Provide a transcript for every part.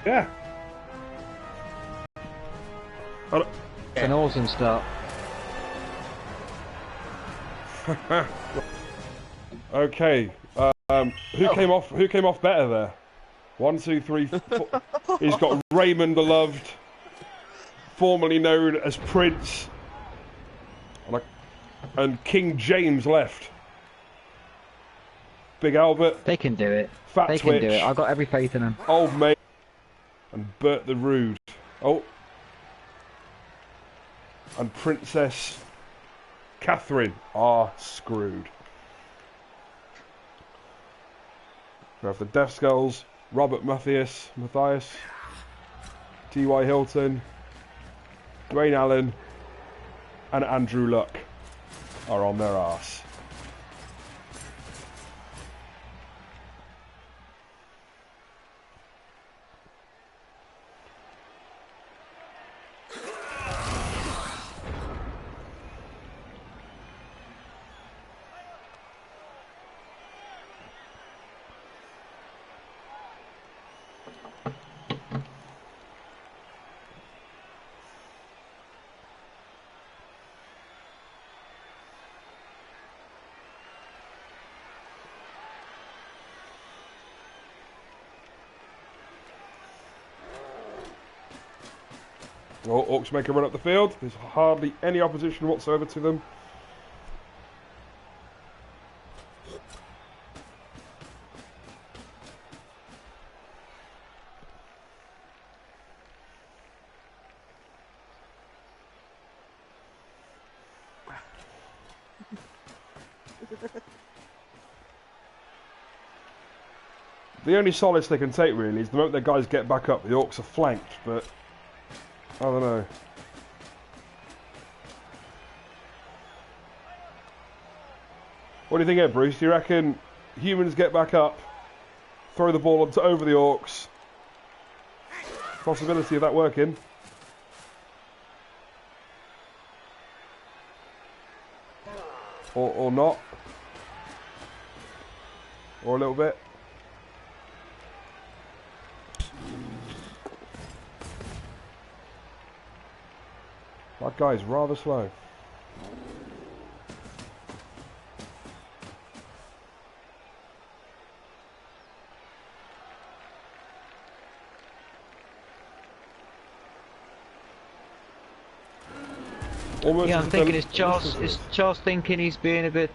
Yeah. It's an awesome start. Okay. Who came off better there? 1, 2, 3, 4. He's got Raymond the Loved, formerly known as Prince, and King James left. Big Albert. They can do it. Fat they Twitch. can do it. I've got every faith in them. Old Mate. And Bert the Rude. Oh. And Princess Catherine are screwed. We have the Deffskulls, Robert Matthias, T.Y. Hilton, Dwayne Allen, and Andrew Luck are on their arse. Oh, Orks make a run up the field. There's hardly any opposition whatsoever to them. The only solace they can take really is the moment their guys get back up, the Orks are flanked, but I don't know. What do you think here, Bruce? Do you reckon humans get back up, throw the ball over the Orks? Possibility of that working? Or not? Or a little bit? That guy's rather slow. Almost yeah, I'm thinking is Charles thinking he's being a bit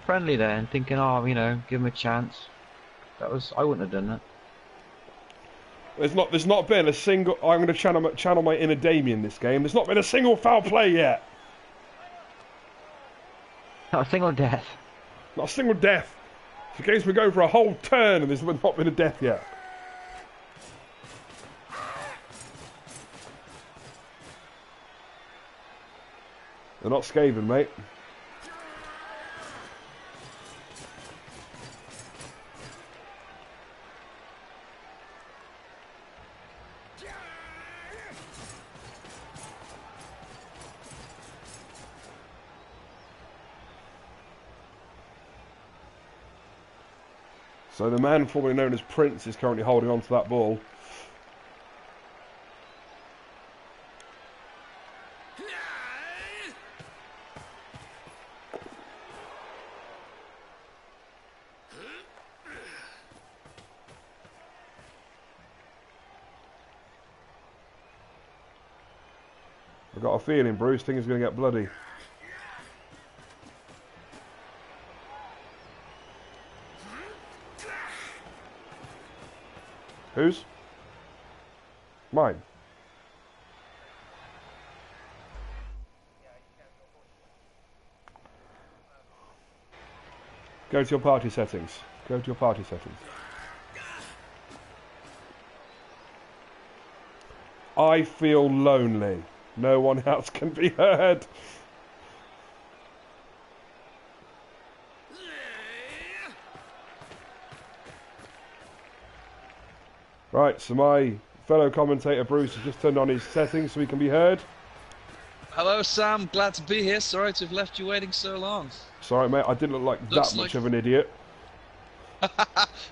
friendly there and thinking, oh, you know, give him a chance. I wouldn't have done that. There's not been a single. I'm going to channel my inner Damien this game. There's not been a single foul play yet. Not a single death. Not a single death. The game's been going for a whole turn and there's not been a death yet. They're not scathing, mate. So the man formerly known as Prince is currently holding on to that ball. I've got a feeling Bruce thinks he's going to get bloody. Whose? Mine. Go to your party settings. Go to your party settings. I feel lonely. No one else can be heard. Right, so my fellow commentator Bruce has just turned on his settings so he can be heard. Hello Sam, glad to be here. Sorry to have left you waiting so long. Sorry mate, I didn't look like that much of an idiot.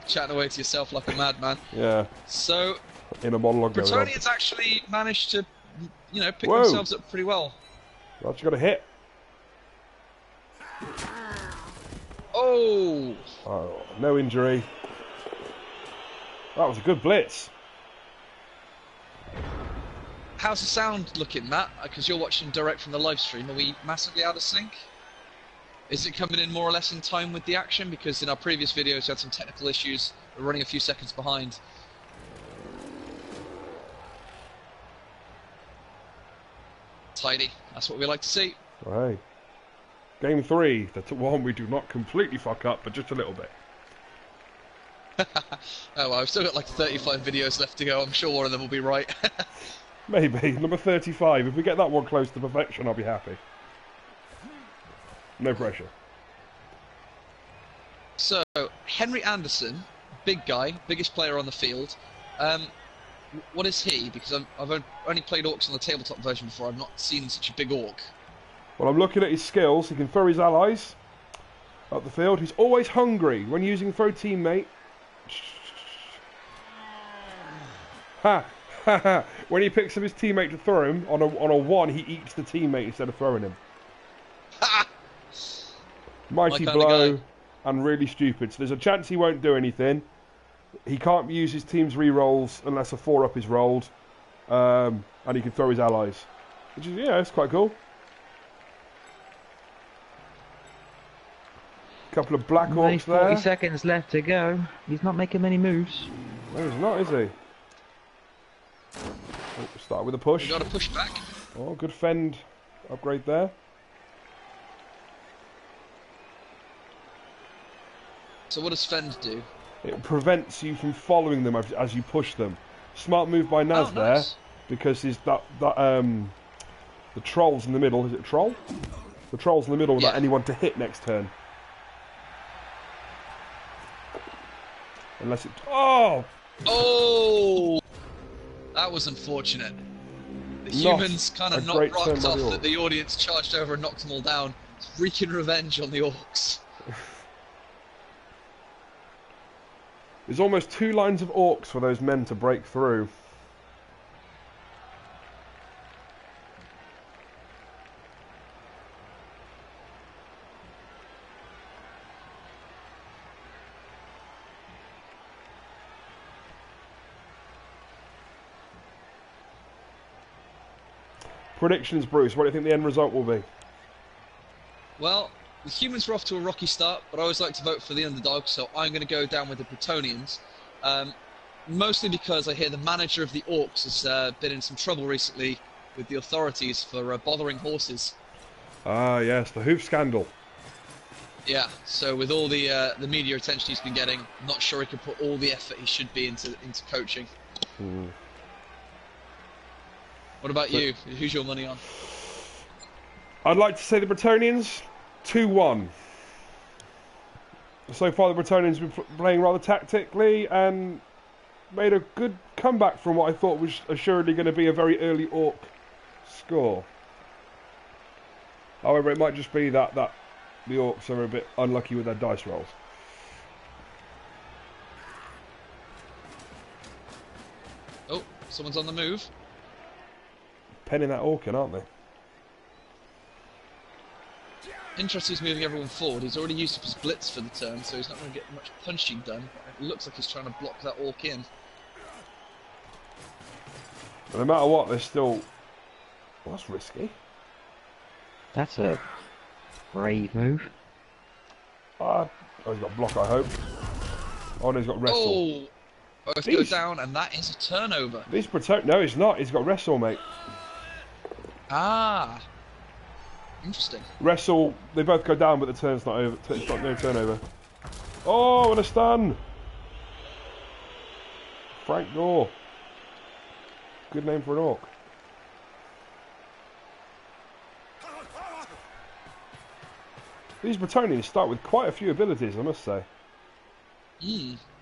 Chatting away to yourself like a madman. Yeah. So, In a monologue going on. Brettonians actually managed to, you know, pick Whoa. themselves up pretty well. Well, you got a hit. Oh! Oh, no injury. That was a good blitz. How's the sound looking, Matt? Because you're watching direct from the live stream. Are we massively out of sync? Is it coming in more or less in time with the action? Because in our previous videos we had some technical issues. We're running a few seconds behind. Tidy. That's what we like to see. Right. Game 3. That's one we do not completely fuck up, but just a little bit. Oh, well, I've still got like 35 videos left to go. I'm sure one of them will be right. Maybe. Number 35. If we get that one close to perfection, I'll be happy. No pressure. So, Henry Anderson, big guy, biggest player on the field. What is he? Because I've only played Orks on the tabletop version before. I've not seen such a big Orc. Well, I'm looking at his skills. He can throw his allies up the field. He's always hungry when using throw teammate. Ha! Ha ha! When he picks up his teammate to throw him, on a 1, he eats the teammate instead of throwing him. Ha! Mighty blow, and really stupid. So there's a chance he won't do anything. He can't use his team's re-rolls unless a 4-up is rolled. And he can throw his allies. Which is, yeah, it's quite cool. Couple of Black Only Orcs 40 there. seconds left to go. He's not making many moves. No, he's not, is he? Oh, start with a push. You got to push back. Oh, good fend upgrade there. So what does Fend do? It prevents you from following them as you push them. Smart move by Naz Oh, there, nice. because the trolls in the middle. Is it a troll? The trolls in the middle without Yeah. anyone to hit next turn. Unless it. Oh! Oh! That was unfortunate. The humans kind of a not great turn rocked by off the that the audience charged over and knocked them all down. It's wreaking revenge on the Orcs. There's almost 2 lines of Orcs for those men to break through. Predictions, Bruce. What do you think the end result will be? Well, the humans were off to a rocky start, but I always like to vote for the underdog, so I'm going to go down with the Brettonians. Mostly because I hear the manager of the Orks has been in some trouble recently with the authorities for bothering horses. Ah, yes, the hoof scandal. Yeah, so with all the media attention he's been getting, I'm not sure he can put all the effort he should be into coaching. What about you? Who's your money on? I'd like to say the Brettonians 2-1. So far, the Brettonians have been playing rather tactically and made a good comeback from what I thought was assuredly going to be a very early Orc score. However, it might just be that the Orcs are a bit unlucky with their dice rolls. Oh, someone's on the move. Penning that Orc in, aren't they? Interesting, he's moving everyone forward. He's already used up his blitz for the turn, so he's not going to get much punching done. It looks like he's trying to block that Orc in. But no matter what, they're still... Well, that's risky. That's a brave move. Oh, he's got block, I hope. Oh, no, he's got wrestle. Oh! Both go down, and that is a turnover. These No, he's not. He's got wrestle, mate. Ah! Interesting. Wrestle, they both go down, but the turn's not over. It's not no turnover. Oh, what a stun! Frank Gore. Good name for an Orc. These Brettonians start with quite a few abilities, I must say.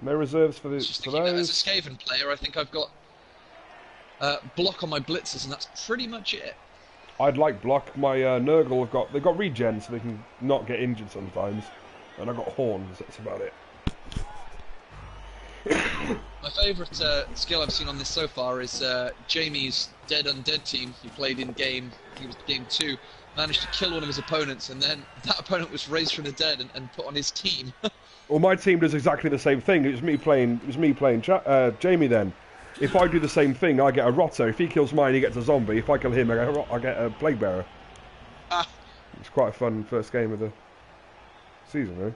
No reserves for Just thinking that as a Skaven player, I think I've got block on my blitzers, and that's pretty much it. I'd like block. My Nurgle they've got regen, so they can not get injured sometimes. And I've got horns. That's about it. My favourite skill I've seen on this so far is Jamie's Dead Undead team. He played in game, I think it was game 2, managed to kill one of his opponents, and then that opponent was raised from the dead and put on his team. Well, my team does exactly the same thing. It was me playing Jamie then. If I do the same thing, I get a rotter. If he kills mine, he gets a zombie. If I kill him, I get a plague bearer. Ah. It's quite a fun first game of the season, really.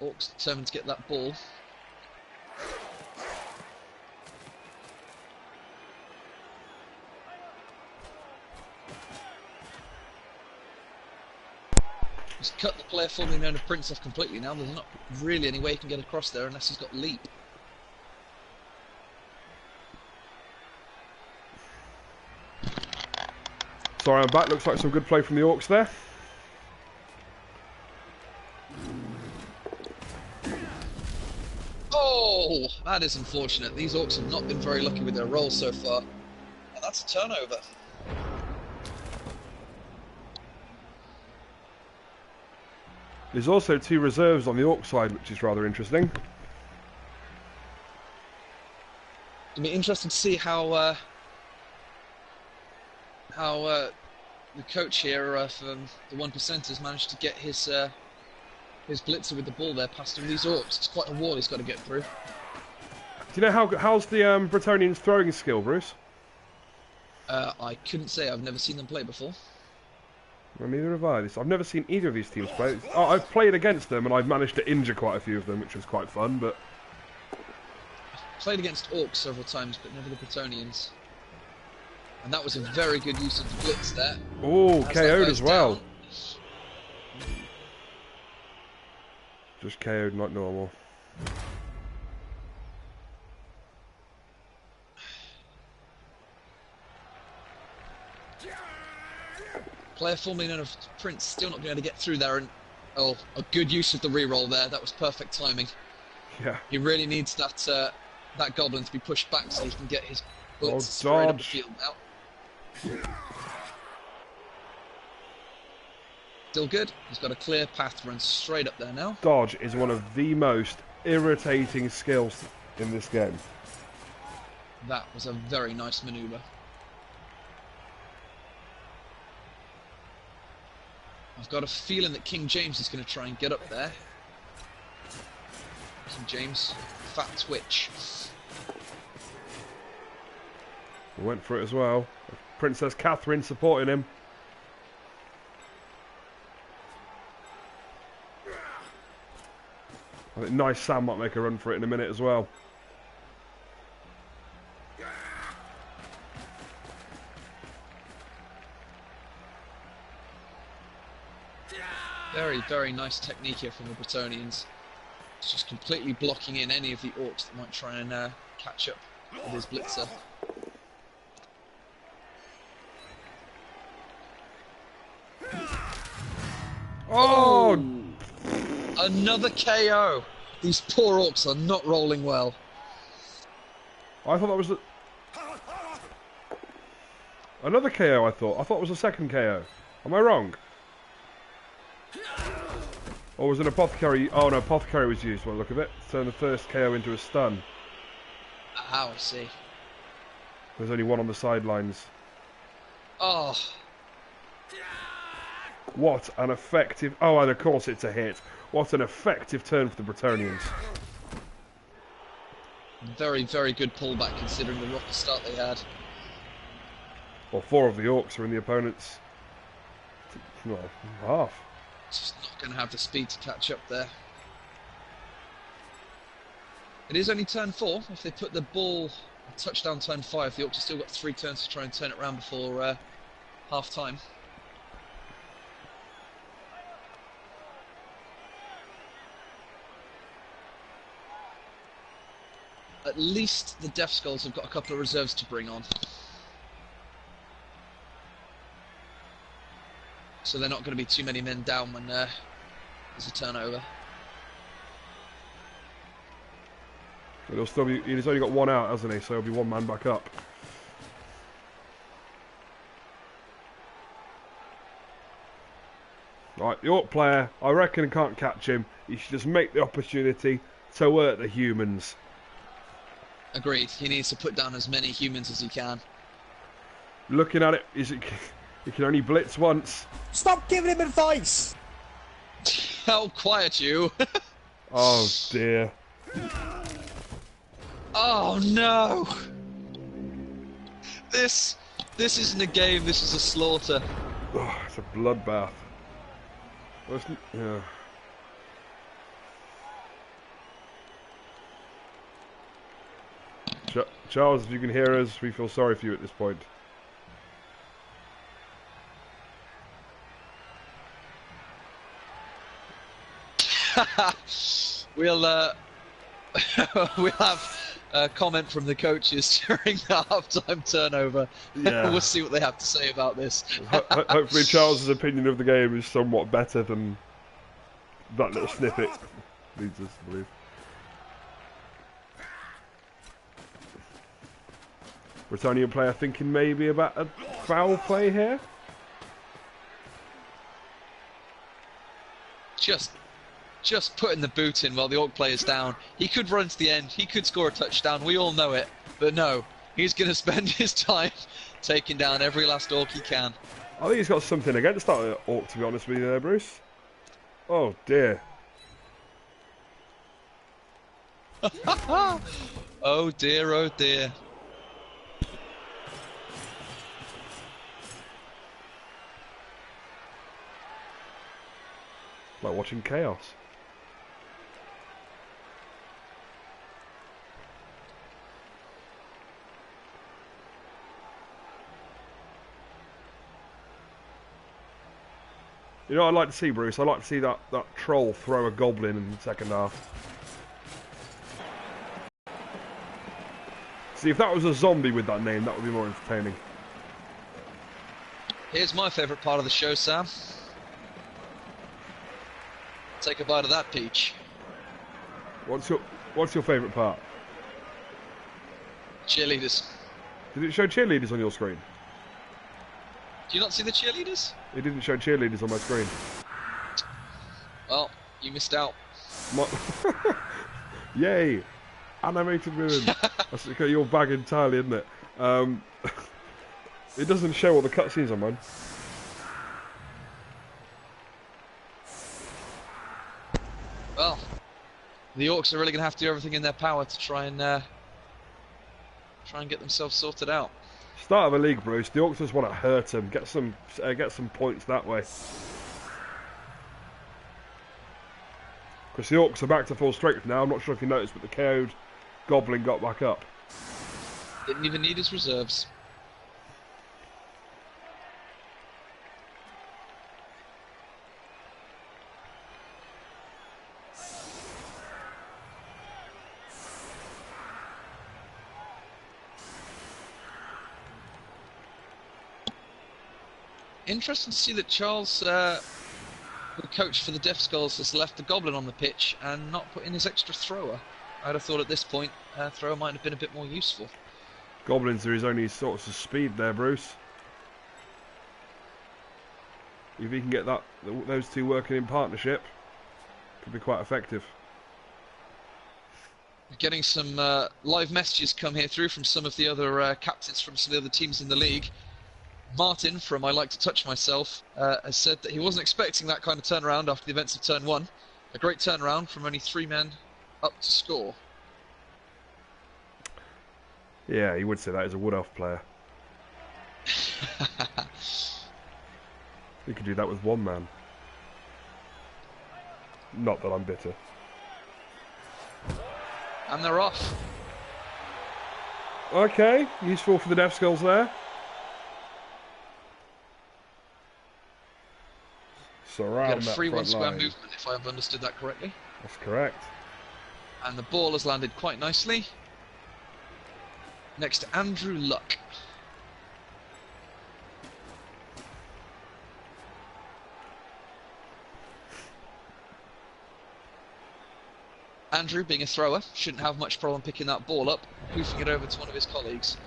Orks determined to get that ball. He's cut the player formerly known as Prince off completely now. There's not really any way he can get across there unless he's got leap. Sorry, I'm back. Looks like some good play from the Orcs there. Oh, that is unfortunate. These Orcs have not been very lucky with their rolls so far. And that's a turnover. There's also 2 reserves on the Orc side, which is rather interesting. It'll be interesting to see how the coach here from the 1%ers managed to get his blitzer with the ball there past him. These Orcs, it's quite a wall he's got to get through. Do you know how's the Brettonians' throwing skill, Bruce? I couldn't say. I've never seen them play before. Well, neither have I. I've never seen either of these teams play. Oh, I've played against them and I've managed to injure quite a few of them, which was quite fun, but... I've played against Orks several times, but never the Brettonians. And that was a very good use of the blitz there. Oh, KO'd as well. Down. Just KO'd, not normal. Player formerly known as Prince still not going to get through there, and oh, a good use of the reroll there. That was perfect timing. Yeah. He really needs that that goblin to be pushed back so he can get his bullets Oh, straight up the dodge. field now. Still good. He's got a clear path to run straight up there now. Dodge is one of the most irritating skills in this game. That was a very nice manoeuvre. I've got a feeling that King James is going to try and get up there. King James, fat twitch. He went for it as well. Princess Catherine supporting him. I think nice Sam might make a run for it in a minute as well. Very, very nice technique here from the Brettonians. It's just completely blocking in any of the Orcs that might try and catch up with his blitzer. Oh! Another KO! These poor Orcs are not rolling well. I thought that was another KO. I thought it was a second KO. Am I wrong? Or was it an apothecary? Oh no, apothecary was used by the look of it. Turn the first KO into a stun. Ah, I see. There's only one on the sidelines. Oh, What an effective... Oh, and of course it's a hit. What an effective turn for the Brettonians. very, very good pullback considering the rocky start they had. Well, 4 of the Orcs are in the opponent's... Well, half. Just not going to have the speed to catch up there. It is only turn 4. If they put the ball touchdown turn 5, the Orcs have still got 3 turns to try and turn it around before half time. At least the Deffskulls have got a couple of reserves to bring on. So they're not going to be too many men down when there's a turnover. But he'll still be. He's only got one out, hasn't he? So he'll be one man back up. Right, the Orc player, I reckon, can't catch him. He should just make the opportunity to hurt the humans. Agreed. He needs to put down as many humans as he can. Looking at it, he can only blitz once. Stop giving him advice! I'll quiet you. Oh dear. Oh no! This isn't a game, this is a slaughter. Oh, it's a bloodbath. Well, yeah. Charles, if you can hear us, we feel sorry for you at this point. We'll we'll have a comment from the coaches during the half-time turnover. Yeah. We'll see what they have to say about this. Hopefully Charles's opinion of the game is somewhat better than that little snippet leads us to believe. Brettonian player thinking maybe about a foul play here? Just putting the boot in while the Orc player's down. He could run to the end, he could score a touchdown, we all know it. But no, he's going to spend his time taking down every last Orc he can. I think he's got something against that Orc, to be honest with you there, Bruce. Oh dear. Oh dear, oh dear. Like watching chaos. You know what I'd like to see, Bruce? I'd like to see that troll throw a goblin in the second half. See, if that was a zombie with that name, that would be more entertaining. Here's my favourite part of the show, Sam. Take a bite of that peach. What's your favourite part? Cheerleaders. Did it show cheerleaders on your screen? Do you not see the cheerleaders? It didn't show cheerleaders on my screen. Well, you missed out. Yay! Animated women. That's your bag entirely, isn't it? It doesn't show all the cutscenes on mine. Well, the Orcs are really going to have to do everything in their power to try and get themselves sorted out. Start of a league, Bruce. The Orcs just want to hurt them. Get some points that way. Because the Orcs are back to full strength now. I'm not sure if you noticed, but the KO'd Goblin got back up. Didn't even need his reserves. Interesting to see that Charles, the coach for the Deffskulls, has left the Goblin on the pitch and not put in his extra thrower. I'd have thought at this point, thrower might have been a bit more useful. Goblins are his only sorts of speed there, Bruce. If he can get those two working in partnership, could be quite effective. Getting some live messages come here through from some of the other captains from some of the other teams in the league. Martin from I Like to Touch Myself has said that he wasn't expecting that kind of turnaround after the events of turn 1. A great turnaround from only 3 men up to score. Yeah, he would say that as a Wood-Elf player. He could do that with 1 man. Not that I'm bitter. And they're off. Okay, useful for the Deffskulls there. Surround Get a free that front 1 square line. movement, if I've understood that correctly. That's correct. And the ball has landed quite nicely next to Andrew Luck. Andrew, being a thrower, shouldn't have much problem picking that ball up, hoofing it over to one of his colleagues.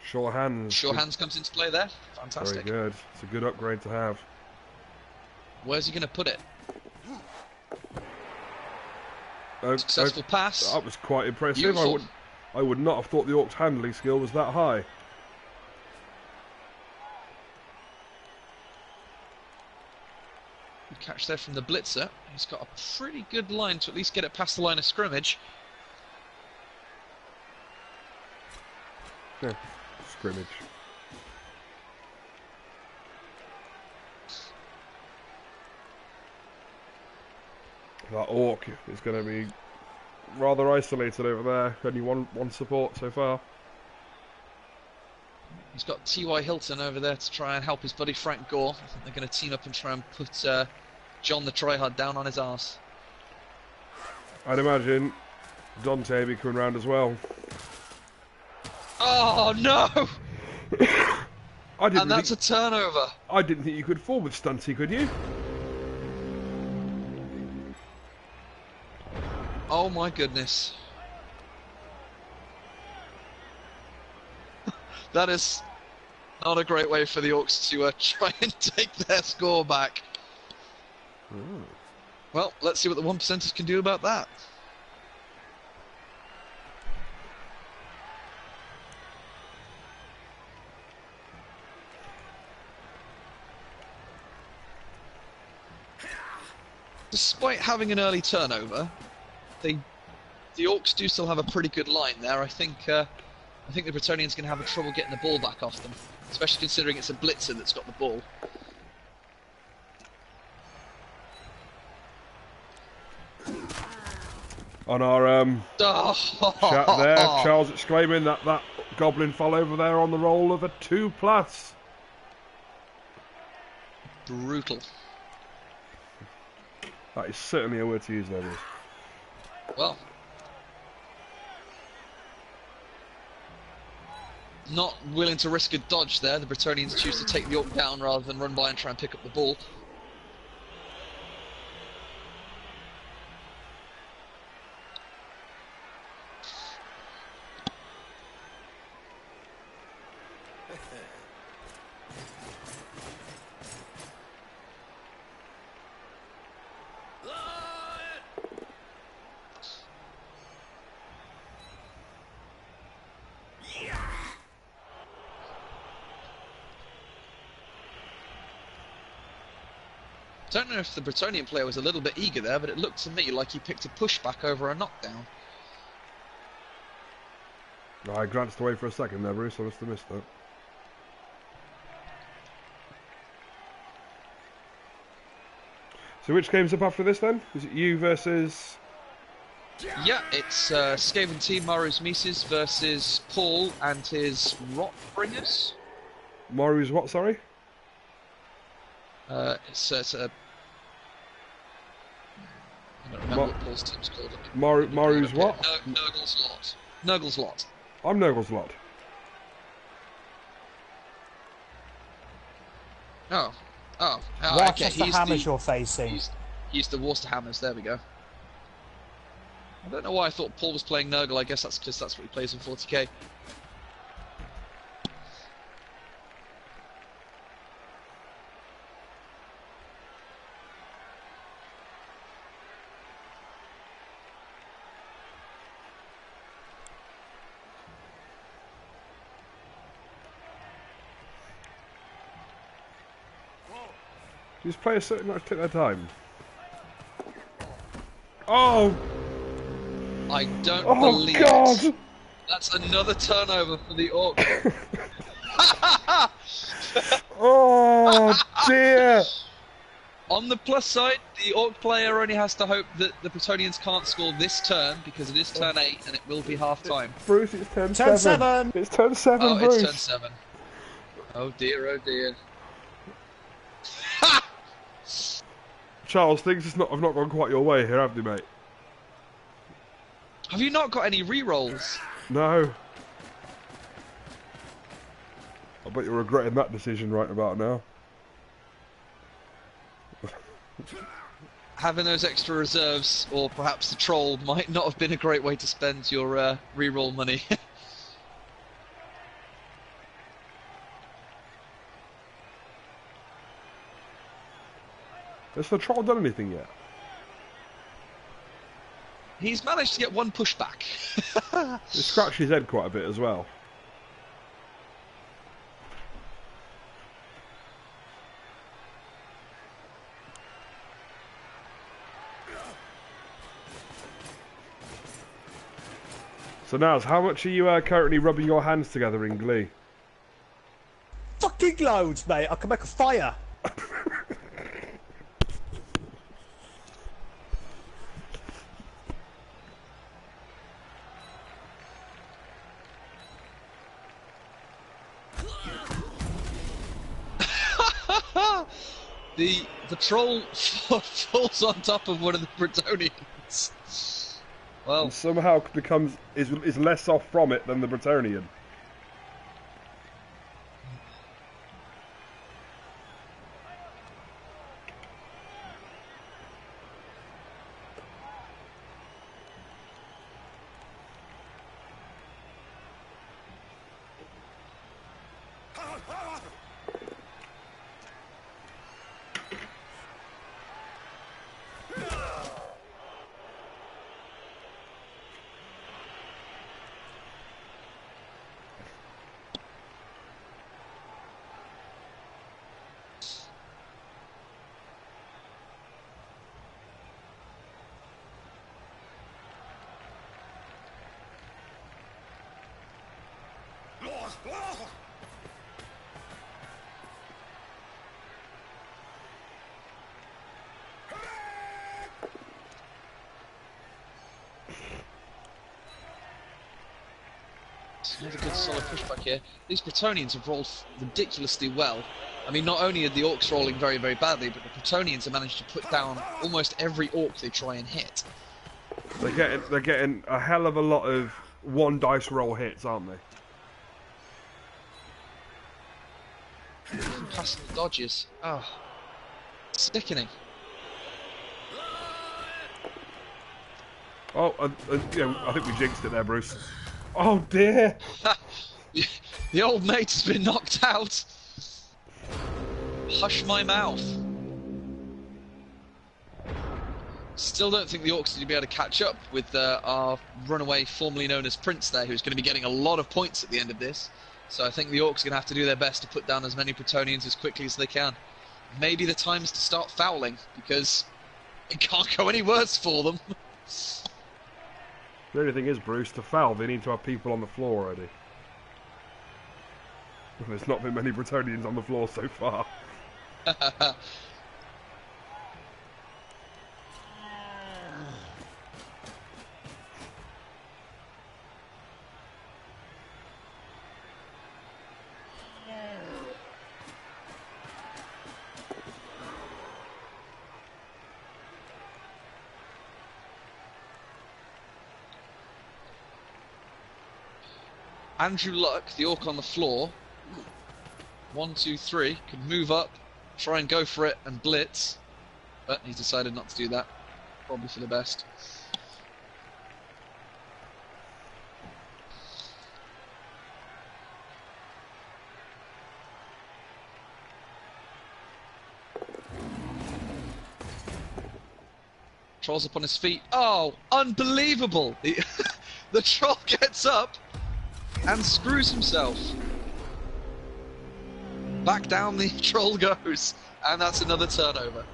Sure hands. Sure hands comes into play there. Fantastic. Very good. It's a good upgrade to have. Where's he going to put it? Successful pass. That was quite impressive. Beautiful. I would not have thought the Orcs' handling skill was that high. Good catch there from the blitzer. He's got a pretty good line to at least get it past the line of scrimmage. Yeah, scrimmage. That Orc is going to be rather isolated over there. Only one support so far. He's got T.Y. Hilton over there to try and help his buddy Frank Gore. I think they're going to team up and try and put John the tryhard down on his arse. I'd imagine Dante will be coming round as well. Oh no! And that's a turnover. I didn't think you could fall with Stunty, could you? Oh my goodness. That is not a great way for the Orcs to try and take their score back. Ooh. Well, let's see what the 1%ers can do about that. Despite having an early turnover, the Orcs do still have a pretty good line there. I think the Brettonians going to have trouble getting the ball back off them, especially considering it's a blitzer that's got the ball. On our chat there, Charles exclaiming that goblin fell over there on the roll of a 2+. Brutal. That is certainly a word to use there, Bruce. Well, not willing to risk a dodge there. The Brettonians choose to take the Orc down rather than run by and try and pick up the ball. I don't know if the Brettonian player was a little bit eager there, but it looked to me like he picked a pushback over a knockdown. I glanced away for a second there, Bruce. I must have missed that. So which game's up after this then? Is it you versus... Yeah, it's Skaven team Maru's Mises versus Paul and his Rotbringers. Maru's what, sorry? It's a... I don't remember what Paul's team's called. Maru's what? Nurgle's Lot. Nurgle's Lot. I'm Nurgle's Lot. Oh, That's okay. the hammers you're facing. He's the Worcesterhammers. There we go. I don't know why I thought Paul was playing Nurgle. I guess that's because that's what he plays in 40k. These players so much take their time. Oh! I don't Oh believe God! it. That's another turnover for the Orc. Oh dear! On the plus side, the Orc player only has to hope that the Brettonians can't score this turn, because it is turn 8 and it will be half time. Bruce, it's turn 7. It's turn 7, Oh, Bruce. it's turn 7. Oh dear, oh dear. Charles, things have not gone quite your way here, have they, mate? Have you not got any re-rolls? No. bet you're regretting that decision right about now. Having those extra reserves, or perhaps the troll, might not have been a great way to spend your re-roll money. Has the troll done anything yet? He's managed to get one pushback. He scratched his head quite a bit as well. So Naz, how much are you currently rubbing your hands together in glee? Fucking loads, mate. I can make a fire. The troll falls on top of one of the Brettonians. Well, And somehow is less off from it than the Brettonian. another good solid pushback here. These Brettonians have rolled ridiculously well. I mean, not only are the Orks rolling very, very badly, but the Brettonians have managed to put down almost every Ork they try and hit. They're getting a hell of a lot of one dice roll hits, aren't they? Even passing the dodges. Oh, sickening. Oh, yeah, I think we jinxed it there, Bruce. Oh dear! The old mate's been knocked out. Hush my mouth. Still don't think the Orks are going to be able to catch up with our runaway, formerly known as Prince there, who's going to be getting a lot of points at the end of this. So I think the Orks are going to have to do their best to put down as many Brettonians as quickly as they can. Maybe the time is to start fouling, because it can't go any worse for them. The only thing is, Bruce, to foul, they need to have people on the floor already. There's not been many Brettonians on the floor so far. Andrew Luck, the Ork on the floor, 1, 2, 3, could move up, try and go for it and blitz, but he's decided not to do that. Probably for the best. Troll's up on his feet. Oh, unbelievable! The troll gets up and screws himself. Back down the troll goes, and that's another turnover.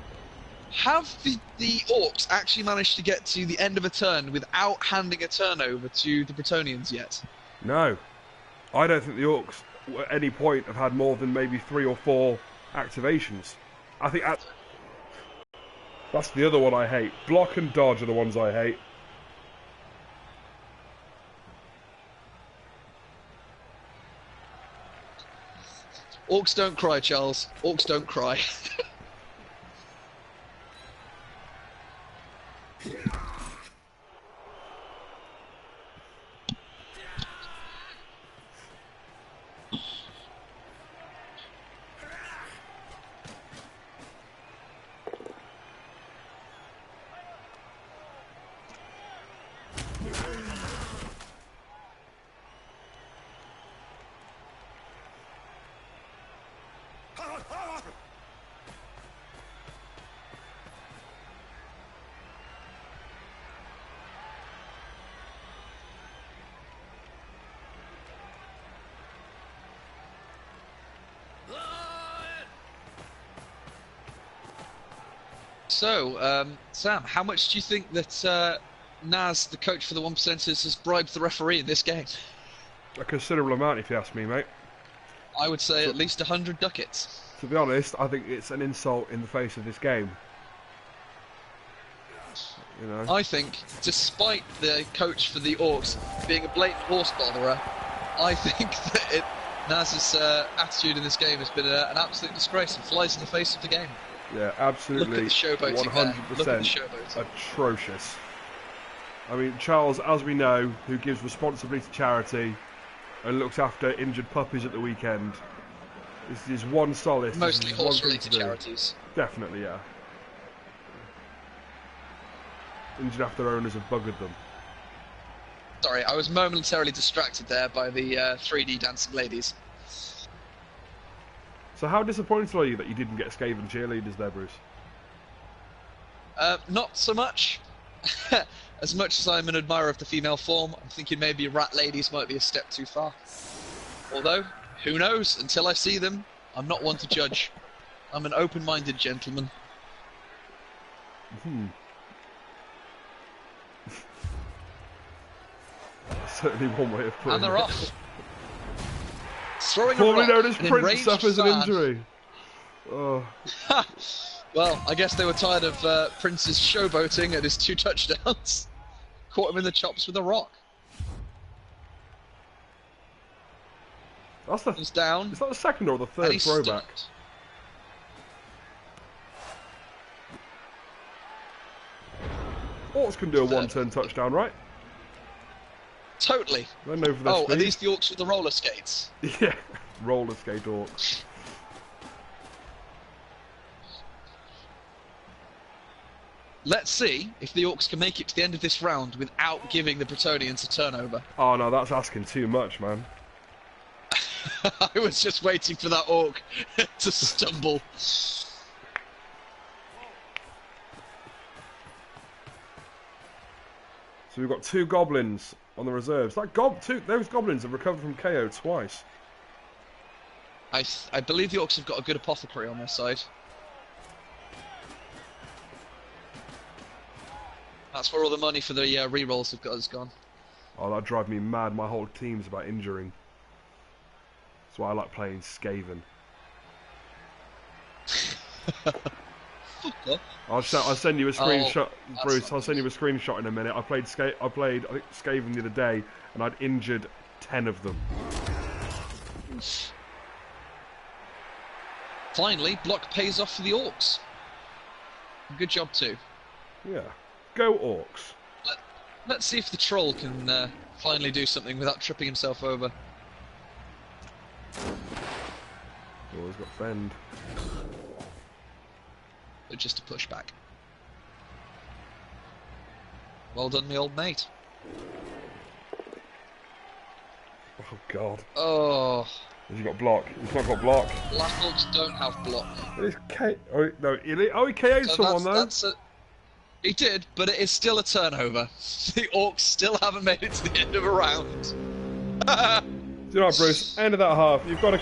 Have the Orks actually managed to get to the end of a turn without handing a turnover to the Brettonians yet? No. I don't think the Orks at any point have had more than maybe 3 or 4 activations. I think that's the other one I hate. Block and dodge are the ones I hate. Orks don't cry, Charles. Orks don't cry. So, Sam, how much do you think that Naz, the coach for the 1%ers, has bribed the referee in this game? A considerable amount, if you ask me, mate. I would say at least 100 ducats. To be honest, I think it's an insult in the face of this game. You know? I think, despite the coach for the Orks being a blatant horse botherer, I think that Naz's attitude in this game has been an absolute disgrace and flies in the face of the game. Yeah, absolutely. Look at the showboating 100% Look at the showboating. atrocious. I mean, Charles, as we know, who gives responsibility to charity and looks after injured puppies at the weekend. This is one solace. Mostly horse-related charities. Definitely, yeah. Injured after owners have buggered them. Sorry, I was momentarily distracted there by the 3D dancing ladies. So how disappointed are you that you didn't get Skaven cheerleaders there, Bruce? Not so much. As much as I'm an admirer of the female form, I'm thinking maybe rat ladies might be a step too far. Although, who knows? Until I see them, I'm not one to judge. I'm an open-minded gentleman. Certainly one way of putting it. And they're off. Throwing a Formerly rock, known as an Prince enraged suffers an fan. injury. Oh. Well, I guess they were tired of Prince's showboating and his 2 touchdowns. Caught him in the chops with a rock. That's the. He's down. Is that the second or the And third he's throwback? stunned. Orks can do a one-turn touchdown, right? Totally. They're known for their Oh, speed. are these the Orks with the roller skates? Yeah, roller skate Orks. Let's see if the Orks can make it to the end of this round without giving the Brettonians a turnover. Oh no, that's asking too much, man. I was just waiting for that Orc to stumble. So we've got 2 goblins on the reserves. Those goblins have recovered from KO twice. I believe the Orcs have got a good apothecary on their side. That's where all the money for the rerolls has gone. Oh, that'd drive me mad. My whole team's about injuring. That's why I like playing Skaven. I'll send you a screenshot, Bruce. I'll send you a screenshot in a minute. I played I think Skaven the other day, and I'd injured 10 of them. Finally, block pays off for the Orcs. Good job too. Yeah. Go Orcs. Let's see if the troll can finally do something without tripping himself over. Oh, he's got fend. Or just a pushback. Well done, me old mate. Oh God. Oh. Has he got block? He's not got block. Black Orcs don't have block. It's K. Oh no, he KO'd someone though. He did, but it is still a turnover. The Orcs still haven't made it to the end of a round. Do you know what, Bruce? End of that half. You've got to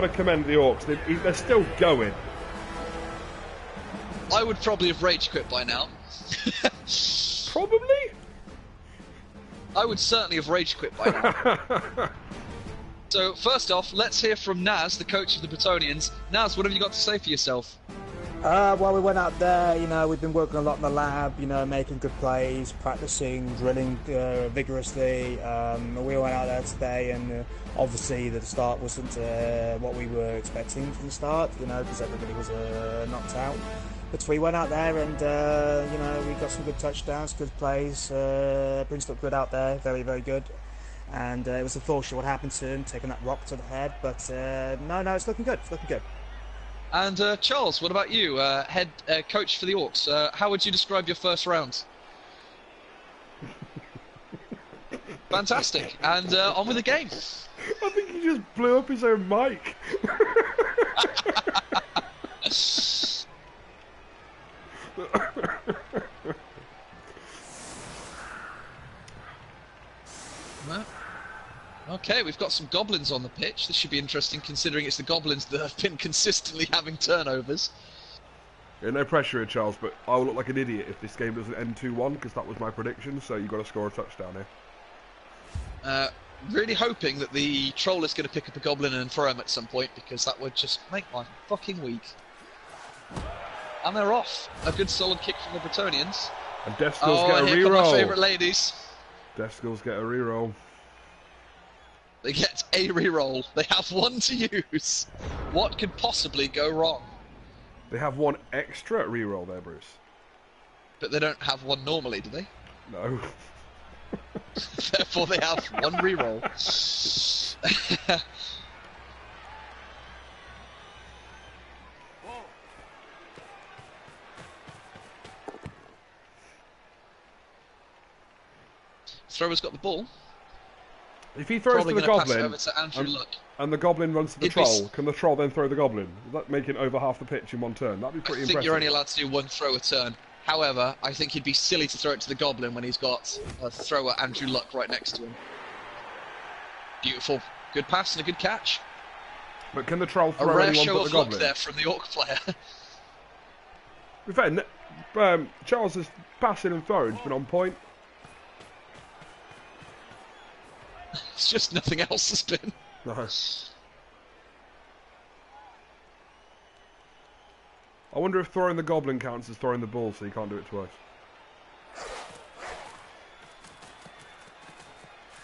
commend the Orcs. They're still going. I would probably have rage quit by now. Probably. I would certainly have rage quit by now. So first off, let's hear from Naz, the coach of the Brettonians. Naz, what have you got to say for yourself? Well, we went out there, we've been working a lot in the lab, making good plays, practicing, drilling vigorously. We went out there today and obviously the start wasn't what we were expecting from the start, because everybody was knocked out. But we went out there and, we got some good touchdowns, good plays. Prince looked good out there, very, very good. And it was unfortunate what happened to him, taking that rock to the head. But no, it's looking good, it's looking good. And Charles, what about you, head coach for the Orcs? How would you describe your first round? Fantastic. And on with the game. I think he just blew up his own mic. Well, okay, we've got some goblins on the pitch. This should be interesting considering it's the goblins that have been consistently having turnovers. Yeah, no pressure here, Charles, but I will look like an idiot if this game doesn't end 2-1, because that was my prediction, so you've got to score a touchdown here. Really hoping that the troll is going to pick up a goblin and throw him at some point, because that would just make my fucking week. And they're off. A good solid kick from the Brettonians. And Deffskulls get a and here come my reroll. favourite ladies. Deffskulls get a reroll. They get a reroll. They have one to use. What could possibly go wrong? They have one extra reroll there, Bruce. But they don't have one normally, do they? No. Therefore, they have one reroll. Thrower's got the ball. If he throws to the goblin, over to Andrew Luck. And the goblin runs to the troll, can the troll then throw the goblin? Does that make it over half the pitch in one turn? That'd be pretty impressive. I think you're only allowed to do one throw a turn. However, I think he'd be silly to throw it to the goblin when he's got a thrower Andrew Luck right next to him. Beautiful. Good pass and a good catch. But can the troll throw a rare anyone show but of the goblin? luck there from the Orc player. In fact, Charles' passing and throwing's been on point. It's just nothing else has been. No. I wonder if throwing the goblin counts as throwing the ball, so you can't do it twice.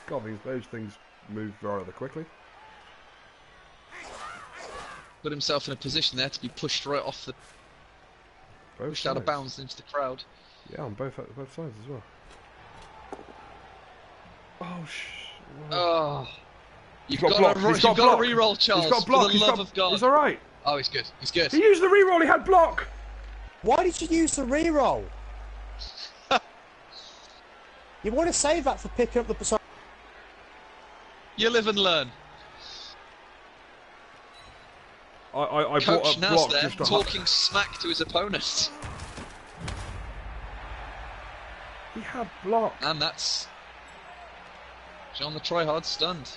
God, those things move rather quickly. Put himself in a position there to be pushed right off the... pushed out of bounds into the crowd. Yeah, on both sides as well. Oh, Oh. You've got got a reroll, Charles. He's got block. For the love of God. He's alright. Oh, he's good. He's good. He used the reroll. He had block. Why did you use the reroll? You want to save that for picking up the... You live and learn. I Coach brought up Nas block there, just to talking smack to his opponent. He had block. And that's... John the tryhard stunned.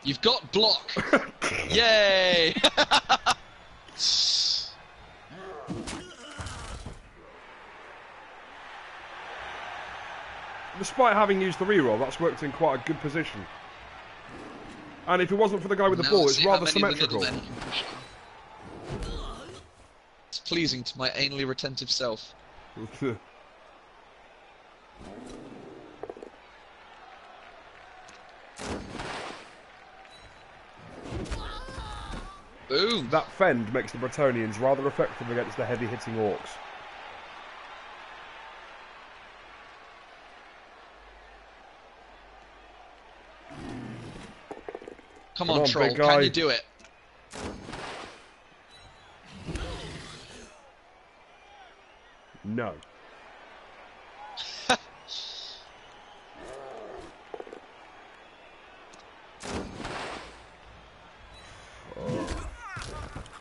You've got block. Yay! Despite having used the reroll, that's worked in quite a good position. And if it wasn't for the guy with the Now ball, let's it's see how rather many of the symmetrical. little men he can push through. It's pleasing to my anally retentive self. Boom! That fend makes the Brettonians rather effective against the heavy-hitting Orks. Come on, troll, can you do it? No.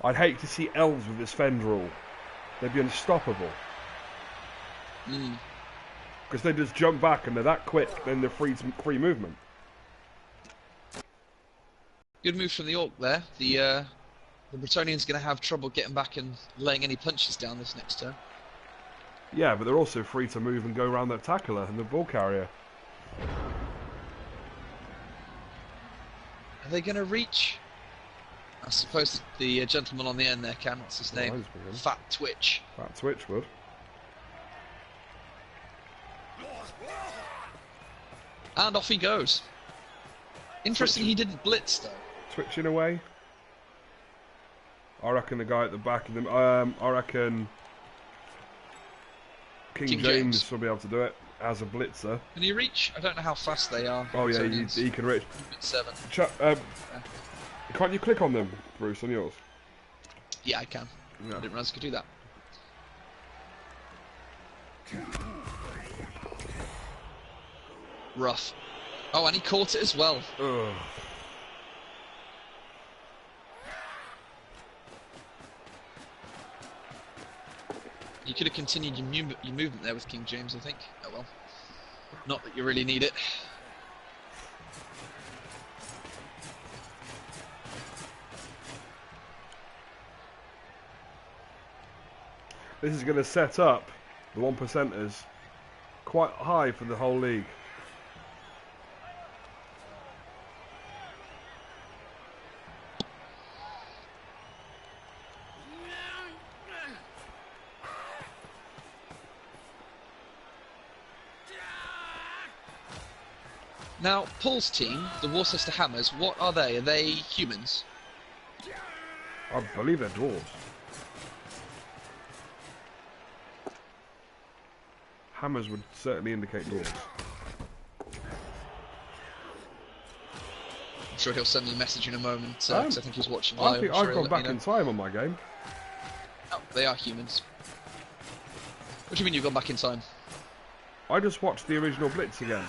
I'd hate to see elves with this fend rule. They'd be unstoppable. Because they just jump back and they're that quick, then they're free movement. Good move from the Orc there. The Brettonian's going to have trouble getting back and laying any punches down this next turn. Yeah, but they're also free to move and go around their tackler and the ball carrier. Are they going to reach? I suppose the gentleman on the end there can. What's his name? Fat Twitch. Fat Twitch would. And off he goes. Interesting he didn't blitz though. Twitching away. I reckon the guy at the back of them. I reckon King James will be able to do it as a blitzer. Can he reach? I don't know how fast they are. Oh yeah, he can reach. 7. Can't you click on them, Bruce, on yours? Yeah, I can. Yeah. I didn't realise I could do that. Rough. Oh, and he caught it as well. Ugh. You could have continued your movement there with King James, I think. Oh well. Not that you really need it. This is going to set up the 1%ers quite high for the whole league. Now, Paul's team, the Worcester Hammers, what are they? Are they humans? I believe they're dwarves. Hammers would certainly indicate dwarves. I'm sure he'll send me a message in a moment, because I think he's watching live. I think I've gone back in time on my game. Oh, they are humans. What do you mean you've gone back in time? I just watched the original Blitz again.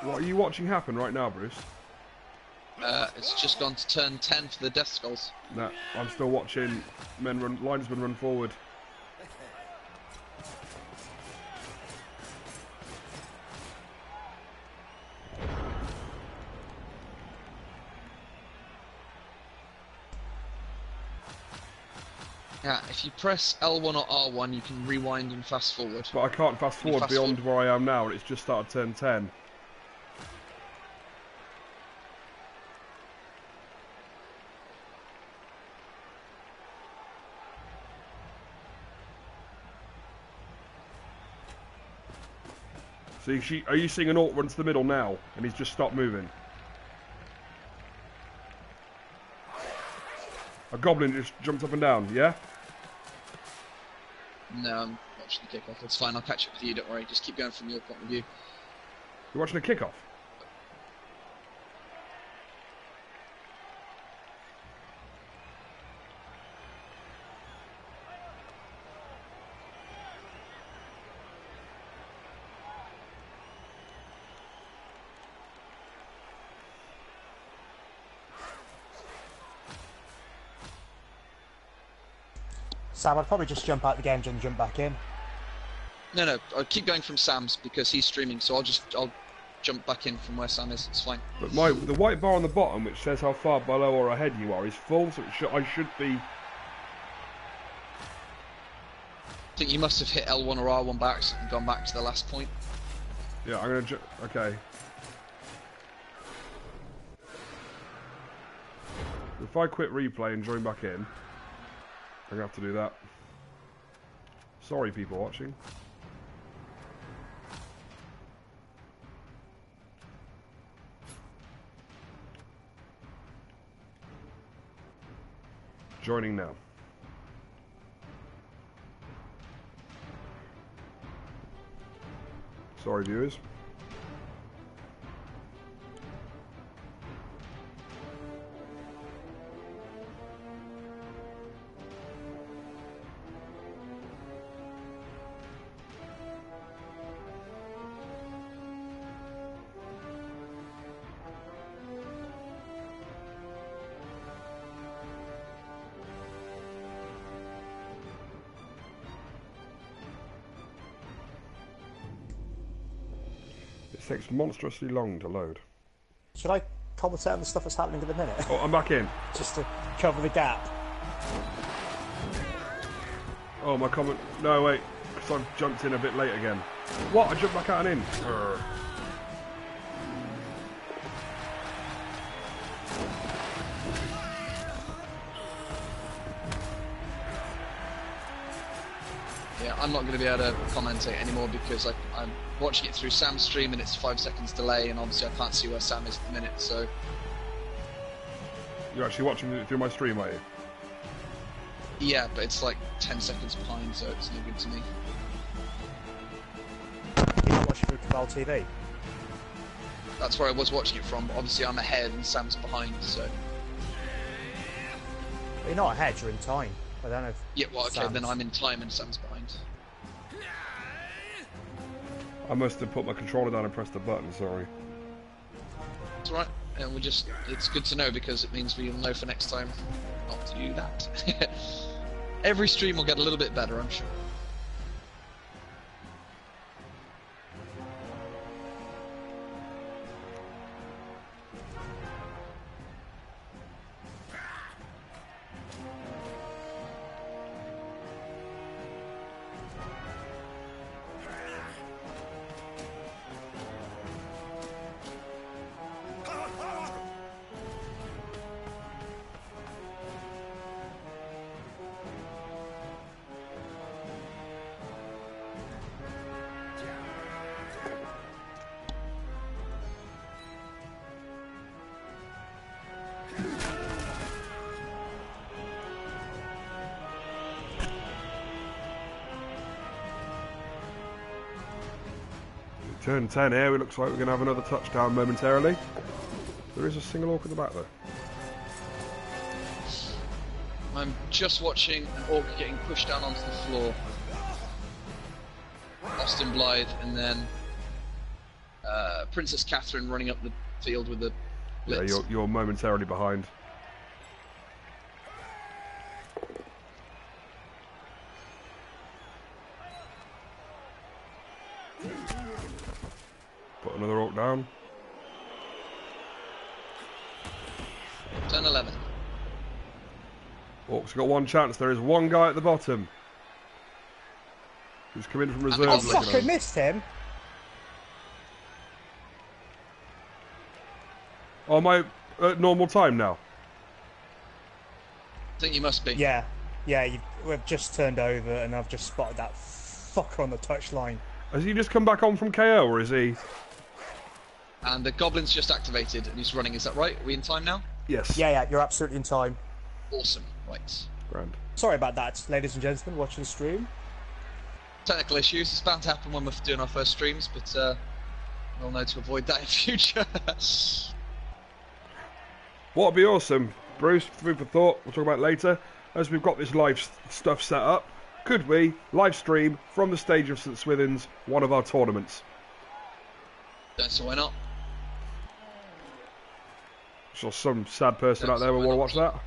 What are you watching happen right now, Bruce? It's just gone to turn 10 for the Deffskulls. No, I'm still watching linesmen run forward. Yeah, if you press L1 or R1, you can rewind and fast forward. But I can't fast forward beyond where I am now, and it's just started turn 10. So are you seeing an Ork run to the middle now, and he's just stopped moving? A goblin just jumped up and down, yeah? No, I'm watching the kickoff. It's fine, I'll catch up with you, don't worry. Just keep going from your point of view. You're watching a kickoff? Sam, I'd probably just jump out the game and jump back in. No, I'll keep going from Sam's because he's streaming, so I'll jump back in from where Sam is. It's fine. But the white bar on the bottom, which says how far below or ahead you are, is full, so I should be. I think you must have hit L1 or R1 by accident and gone back to the last point. Yeah, I'm gonna. Okay. If I quit replay and join back in, I'm gonna have to do that. Sorry, people watching. Joining now. Sorry, viewers. It takes monstrously long to load. Should I commentate on the stuff that's happening at the minute? Oh, I'm back in. Just to cover the gap. Oh, my comment. No, wait. Because I've jumped in a bit late again. What? I jumped back out and in. Urgh. Yeah, I'm not going to be able to commentate anymore because I'm watching it through Sam's stream and it's 5 seconds delay, and obviously I can't see where Sam is at the minute, so... You're actually watching it through my stream, are you? Yeah, but it's like 10 seconds behind, so it's no good to me. You're not watching through Cabal TV? That's where I was watching it from, but obviously I'm ahead and Sam's behind, so... Well, you're not ahead, you're in time. I don't know if Yeah, well, okay, then I'm in time and Sam's behind. I must have put my controller down and pressed the button, sorry. It's alright, and it's good to know because it means we'll know for next time not to do that. Every stream will get a little bit better, I'm sure. Turn 10 here, it looks like we're going to have another touchdown momentarily. There is a single Ork in the back though. I'm just watching an Ork getting pushed down onto the floor. Austin Blythe, and then Princess Catherine running up the field with the blitz. Yeah, you're momentarily behind. Put another Ork down. Turn 11. Ork's got one chance. There is one guy at the bottom who's come in from reserve. Oh fuck! I missed him. Oh, am I at normal time now? I think you must be. Yeah, we've just turned over, and I've just spotted that fucker on the touchline. Has he just come back on from KO, or is he? And the Goblin's just activated, and he's running. Is that right? Are we in time now? Yes. Yeah, you're absolutely in time. Awesome. Right. Grand. Sorry about that, ladies and gentlemen, watching the stream. Technical issues. It's bound to happen when we're doing our first streams, but we'll know to avoid that in future. What would be awesome, Bruce, food for thought, we'll talk about it later, as we've got this live stuff set up, could we live stream from the stage of St Swithin's one of our tournaments? Don't see why not. So some sad person out there will want to watch that.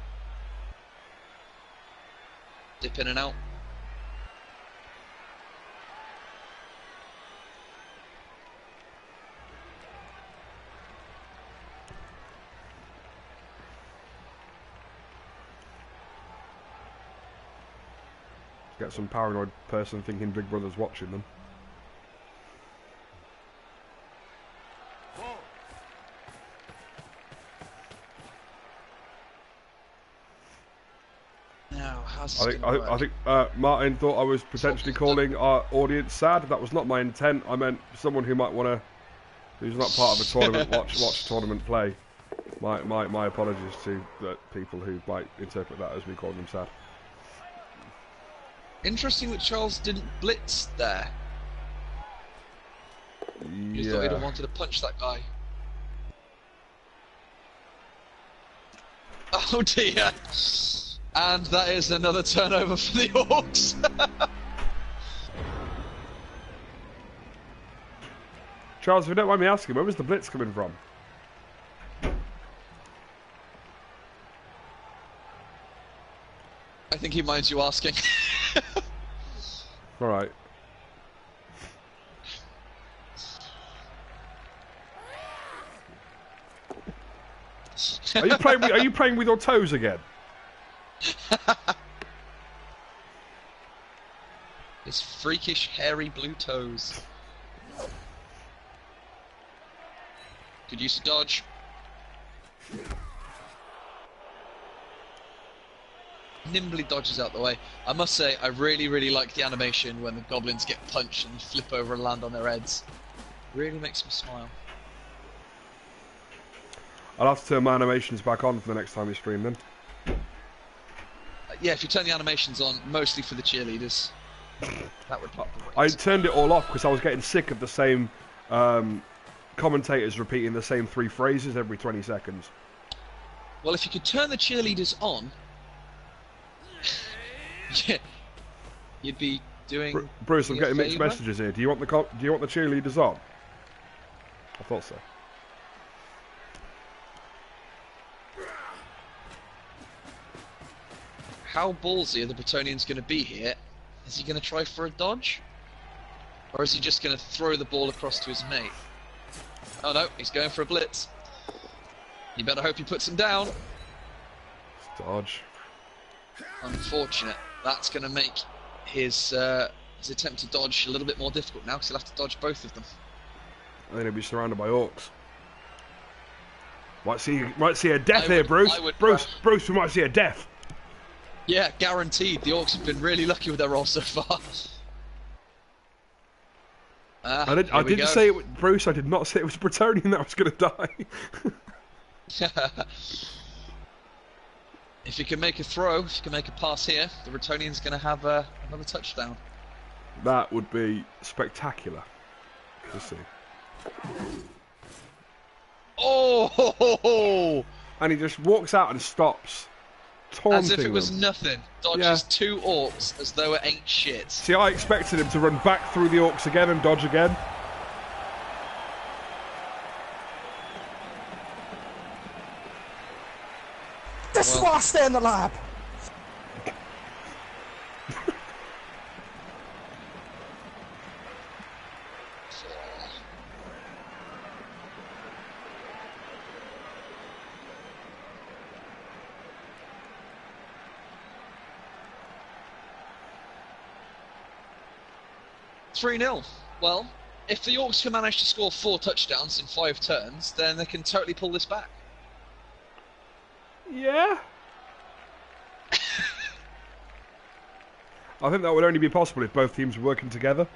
Dip in and out. Get some paranoid person thinking Big Brother's watching them. Now, how's I think Martin thought I was potentially calling our audience sad. That was not my intent. I meant someone who might want to, who's not part of a tournament, watch a tournament play. My apologies to the people who might interpret that as me calling them sad. Interesting that Charles didn't blitz there. You thought he'd have wanted to punch that guy. Oh dear! And that is another turnover for the Orks. Charles, if you don't mind me asking, where was the blitz coming from? I think he minds you asking. Alright. Are you playing with your toes again? His freakish hairy blue toes. Good use of dodge. Nimbly dodges out the way. I must say, I really like the animation when the goblins get punched and flip over and land on their heads. Really makes me smile. I'll have to turn my animations back on for the next time we stream then. Yeah, if you turn the animations on, mostly for the cheerleaders, that would pop the weight. I turned it all off because I was getting sick of the same commentators repeating the same 3 phrases every 20 seconds. Well, if you could turn the cheerleaders on, yeah, you'd be doing. Bruce, I'm getting mixed messages here. Do you want the cheerleaders on? I thought so. How ballsy are the Brettonians going to be here? Is he going to try for a dodge? Or is he just going to throw the ball across to his mate? Oh no, he's going for a blitz. You better hope he puts him down. Dodge. Unfortunate. That's going to make his attempt to dodge a little bit more difficult now, because he'll have to dodge both of them. I think he'll be surrounded by Orks. Might see a death here, Bruce. Bruce, we might see a death. Yeah, guaranteed. The Orks have been really lucky with their roll so far. I didn't say it, Bruce. I did not say it was a Brettonian that was going to die. If you can make a throw, if you can make a pass here, the Brettonian's going to have another touchdown. That would be spectacular to see. Oh! Ho, ho, ho. And he just walks out and stops, taunting As if it was them. nothing. Dodges 2 Orks as though it ain't shit. See, I expected him to run back through the Orks again and dodge again. This is why I stay in the lab. 3-0. Well, if the Orks can manage to score 4 touchdowns in 5 turns, then they can totally pull this back. Yeah. I think that would only be possible if both teams were working together.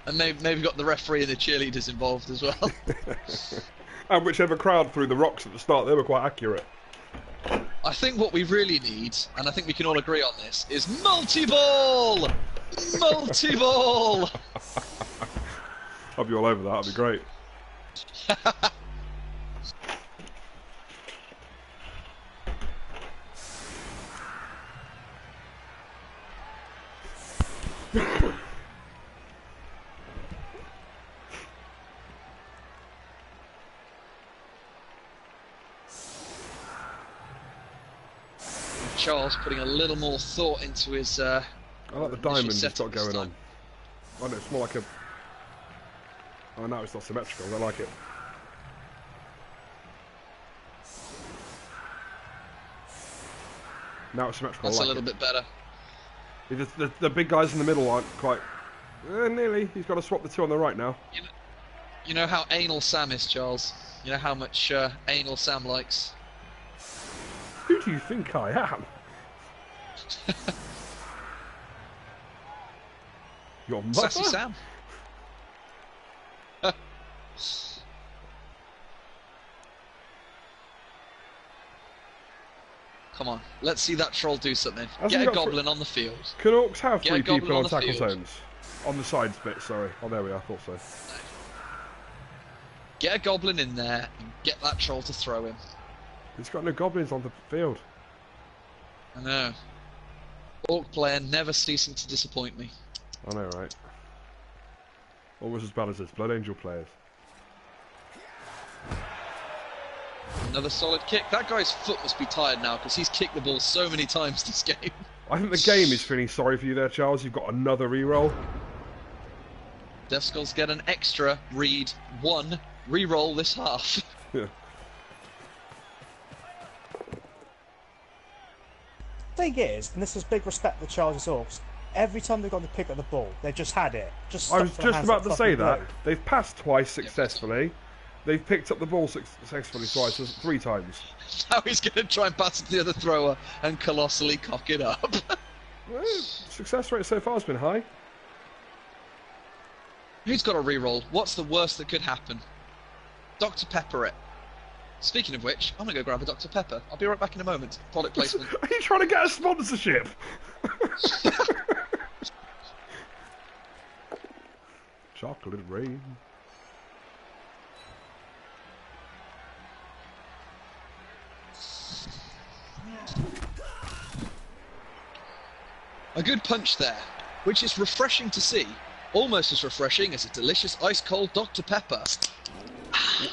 And maybe got the referee and the cheerleaders involved as well. And whichever crowd threw the rocks at the start, they were quite accurate. I think what we really need, and I think we can all agree on this, is multi-ball! Multi-ball! I'll be all over that, that'd be great. Charles putting a little more thought into his I like the diamond he's got going time. on. I know, it's more like a... Oh no, it's not symmetrical, I like it. Now it's symmetrical, That's I like a little bit better. The big guys in the middle aren't quite... nearly. He's got to swap the 2 on the right now. You know how anal Sam is, Charles? You know how much anal Sam likes? Who do you think I am? Your mother? Sassy Sam. Come on, let's see that troll do something. Get a goblin on the field. Can Orks have 3 people on the tackle field. zones? On the sides bit, sorry. Oh, there we are, I thought so. No. Get a goblin in there and get that troll to throw him. He's got no goblins on the field. I know. Orc player never ceasing to disappoint me. I know, right? Almost as bad as his Blood Angel players. Another solid kick. That guy's foot must be tired now because he's kicked the ball so many times this game. I think the game is feeling sorry for you there, Charles. You've got another reroll. Deffskulls get an extra read 1 reroll this half. Yeah. Thing is, and this is big respect for Charles' Orks, every time they've gone to pick up the ball, they've just had it. I was just about to say that. They've passed twice successfully. They've picked up the ball successfully twice, 3 times. Now he's going to try and pass it to the other thrower and colossally cock it up. Well, success rate so far has been high. Who's got a reroll? What's the worst that could happen? Dr. Pepper it. Speaking of which, I'm going to go grab a Dr. Pepper. I'll be right back in a moment. Product placement. Are you trying to get a sponsorship? Chocolate rain. A good punch there, which is refreshing to see. Almost as refreshing as a delicious ice-cold Dr. Pepper.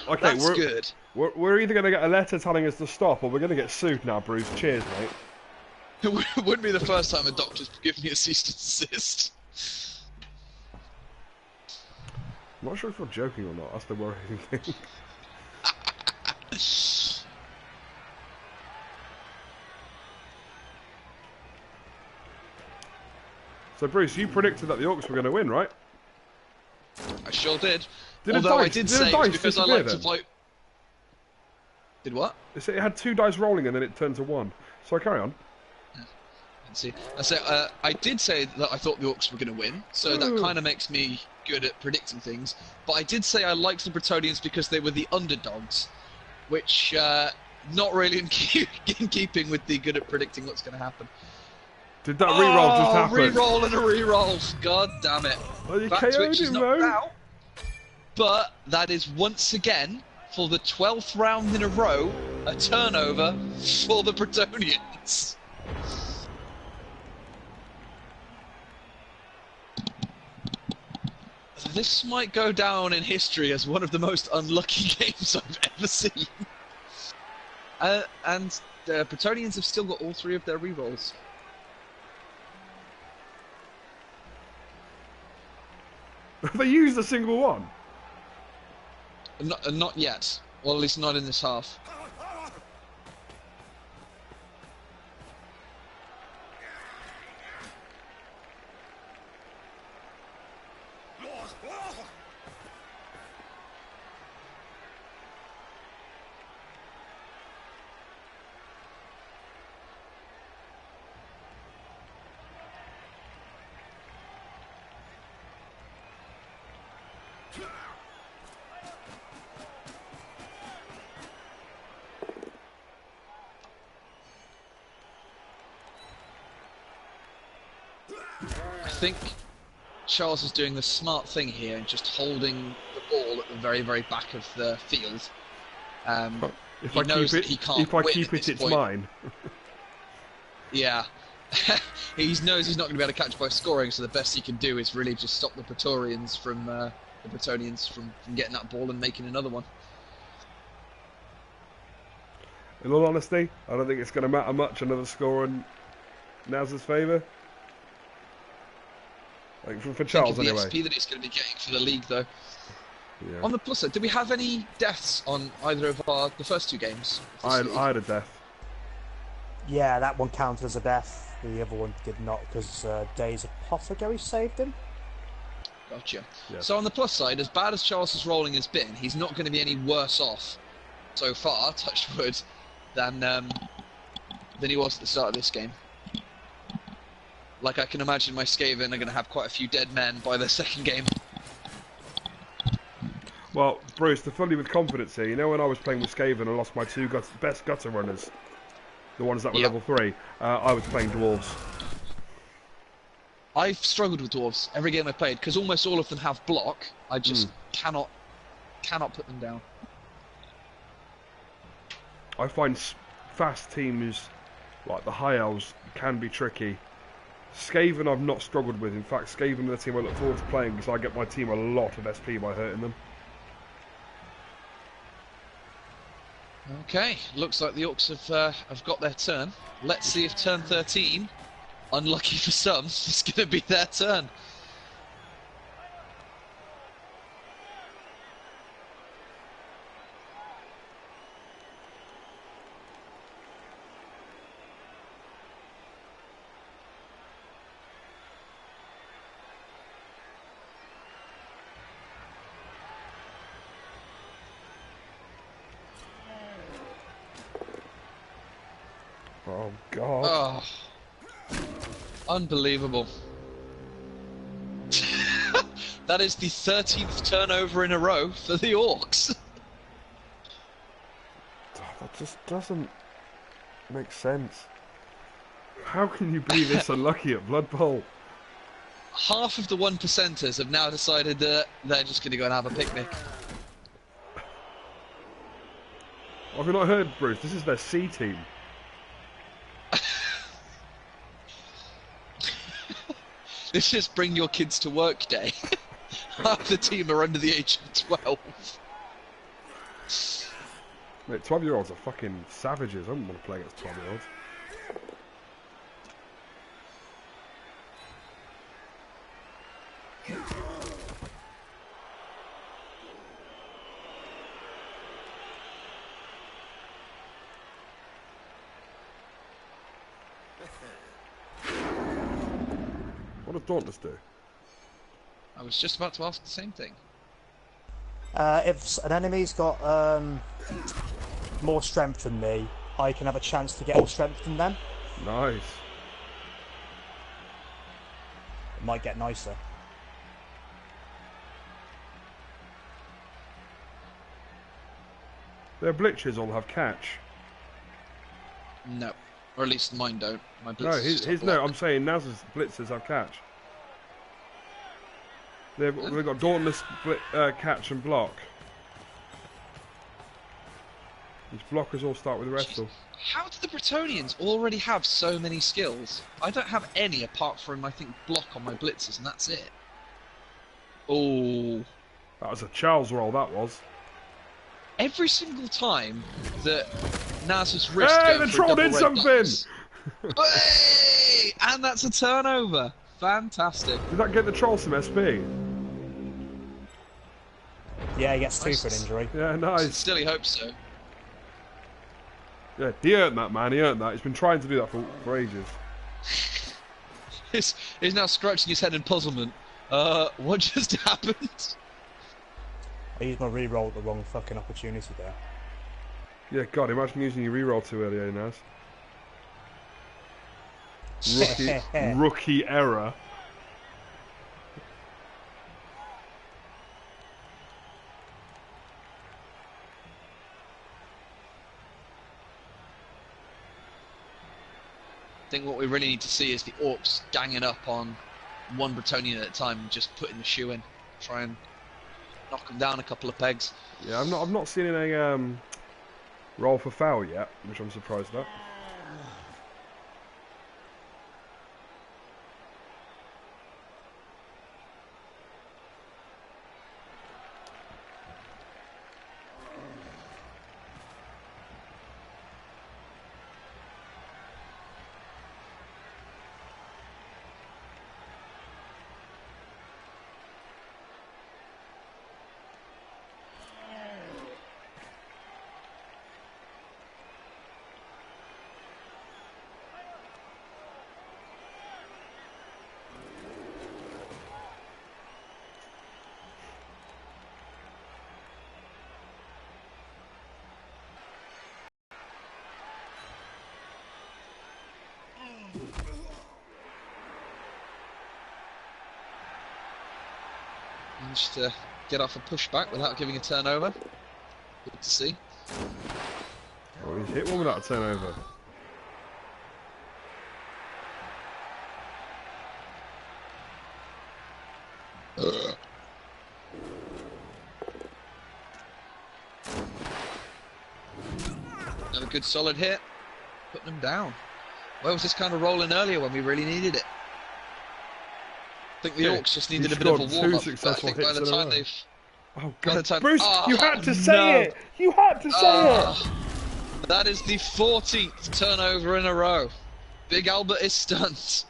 Okay, That's good. We're either going to get a letter telling us to stop, or we're going to get sued now, Bruce. Cheers, mate. It wouldn't be the first time a doctor's given me a cease to desist. I'm not sure if you're joking or not. That's the worrying thing. So, Bruce, you predicted that the Orks were going to win, right? I sure did. Did Although I did did a say dice it's because I disappear like to then? fight. Did what? It had 2 dice rolling and then it turned to 1. So carry on. Let's see. I did say that I thought the Orcs were going to win, so that kind of makes me good at predicting things. But I did say I liked the Brettonians because they were the underdogs, which not really in keeping with the good at predicting what's going to happen. Did that reroll just happen? Reroll and a reroll. God damn it. Oh, you Back KO'd is him, knocked though. out. But that is once again, for the 12th round in a row, a turnover for the Brettonians. This might go down in history as one of the most unlucky games I've ever seen. And the Brettonians have still got all 3 of their rerolls. Have they used a single one? Not yet. Well, at least not in this half. I think Charles is doing the smart thing here and just holding the ball at the very, very back of the field. If he I knows keep that he it, can't if I win keep at it, this it's point. mine. He knows he's not going to be able to catch by scoring, so the best he can do is really just stop the Brettonians from getting that ball and making another one. In all honesty, I don't think it's going to matter much another score in Naz's favour. Like for Charles, Think of anyway. the XP that he's going to be getting for the league, though. Yeah. On the plus side, did we have any deaths on either of the first 2 games? I had a death. Yeah, that one counted as a death. The other one did not, because Days Apothecary saved him. Gotcha. Yeah. So on the plus side, as bad as Charles's rolling has been, he's not going to be any worse off so far, touch wood, than he was at the start of this game. Like, I can imagine my Skaven are going to have quite a few dead men by their second game. Well, Bruce, to fill you with confidence here, you know when I was playing with Skaven and lost my 2 best gutter runners, the ones that were level 3, I was playing dwarves. I've struggled with dwarves every game I played because almost all of them have block. I just cannot put them down. I find fast teams like the High Elves can be tricky. Skaven I've not struggled with. In fact, Skaven are the team I look forward to playing because I get my team a lot of SP by hurting them. Okay, looks like the Orks have got their turn. Let's see if turn 13, unlucky for some, is going to be their turn. Oh, God. Oh, unbelievable. That is the 13th turnover in a row for the Orks. That just doesn't make sense. How can you be this unlucky at Blood Bowl? Half of the 1%ers have now decided that they're just going to go and have a picnic. Have you not heard, Bruce? This is their C team. This is bring your kids to work day. Half the team are under the age of 12. Mate, 12-year-olds are fucking savages. I don't want to play against 12-year-olds. What does Dauntless do? I was just about to ask the same thing. If an enemy's got more strength than me, I can have a chance to get more strength than them. Nice. It might get nicer. Their Blitches all have catch. No. Or at least mine don't. My No, blitzers no. I'm saying Naz's blitzers have catch. They've got dauntless catch and block. These blockers all start with wrestle. How do the Brettonians already have so many skills? I don't have any apart from, I think, block on my blitzers, and that's it. Oh. That was a Charles roll, that was. Every single time that Naz has risked hey, going the for troll a double did red something! box. Hey! And that's a turnover. Fantastic. Did that get the troll some SP? Yeah, he gets 2 for an injury. Yeah, nice. Still, he hopes so. Yeah, he earned that, man. He earned that. He's been trying to do that for ages. He's now scratching his head in puzzlement. What just happened? I used my reroll at the wrong fucking opportunity there. Yeah, God, imagine using your reroll too early, Naz. Rookie error. I think what we really need to see is the Orks ganging up on one Brettonian at a time and just putting the shoe in. Try and knock them down a couple of pegs. Yeah, I've not seen any roll for foul yet, which I'm surprised at. Managed to get off a pushback without giving a turnover. Good to see. Oh, he's hit one without a turnover. Another good solid hit. Putting them down. Where was this kind of rolling earlier when we really needed it? I think the Orks just needed a bit of a warm-up. Successful hits by the time they've... Oh, God. Bruce, you had to say it! You had to say it! That is the 14th turnover in a row. Big Albert is stunned.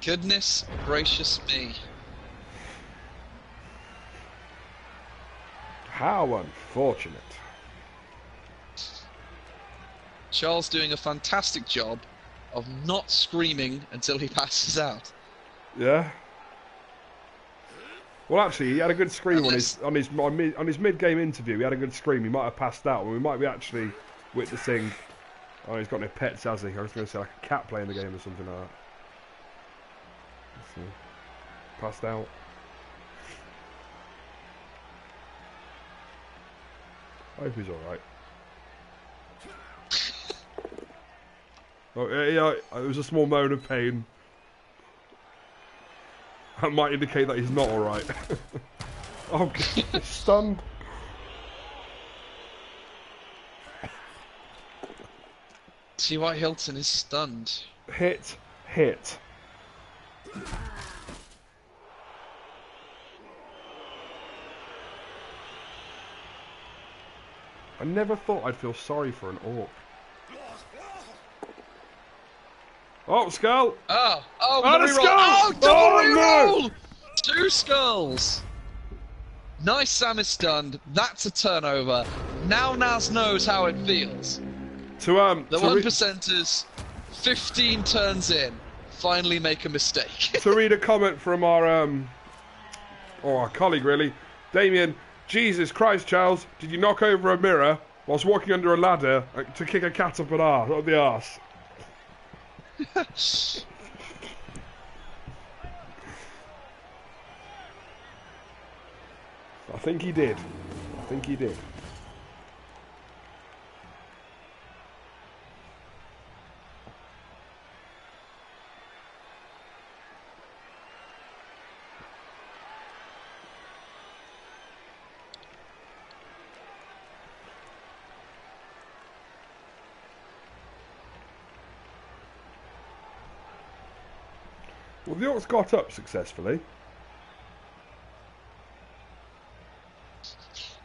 Goodness gracious me. How unfortunate. Charles doing a fantastic job of not screaming until he passes out. Yeah. Well, actually, he had a good scream on his mid-game interview. He had a good scream. He might have passed out, and we might be actually witnessing. Oh, he's got no pets, has he? I was going to say like a cat playing the game or something like that. Let's see. Passed out. I hope he's all right. Oh, yeah, it was a small moan of pain. That might indicate that he's not alright. Oh, God, stunned. T.Y. Hilton is stunned. Hit. I never thought I'd feel sorry for an orc. Oh, skull! Oh, the skull! Oh, double reroll! No! 2 skulls! Nice, Sam is stunned. That's a turnover. Now Naz knows how it feels. The 1%ers, 15 turns in, finally make a mistake. To read a comment from our colleague, really. Damien, Jesus Christ, Charles, did you knock over a mirror whilst walking under a ladder to kick a cat up the arse? I think he did. Well, the Orcs got up successfully.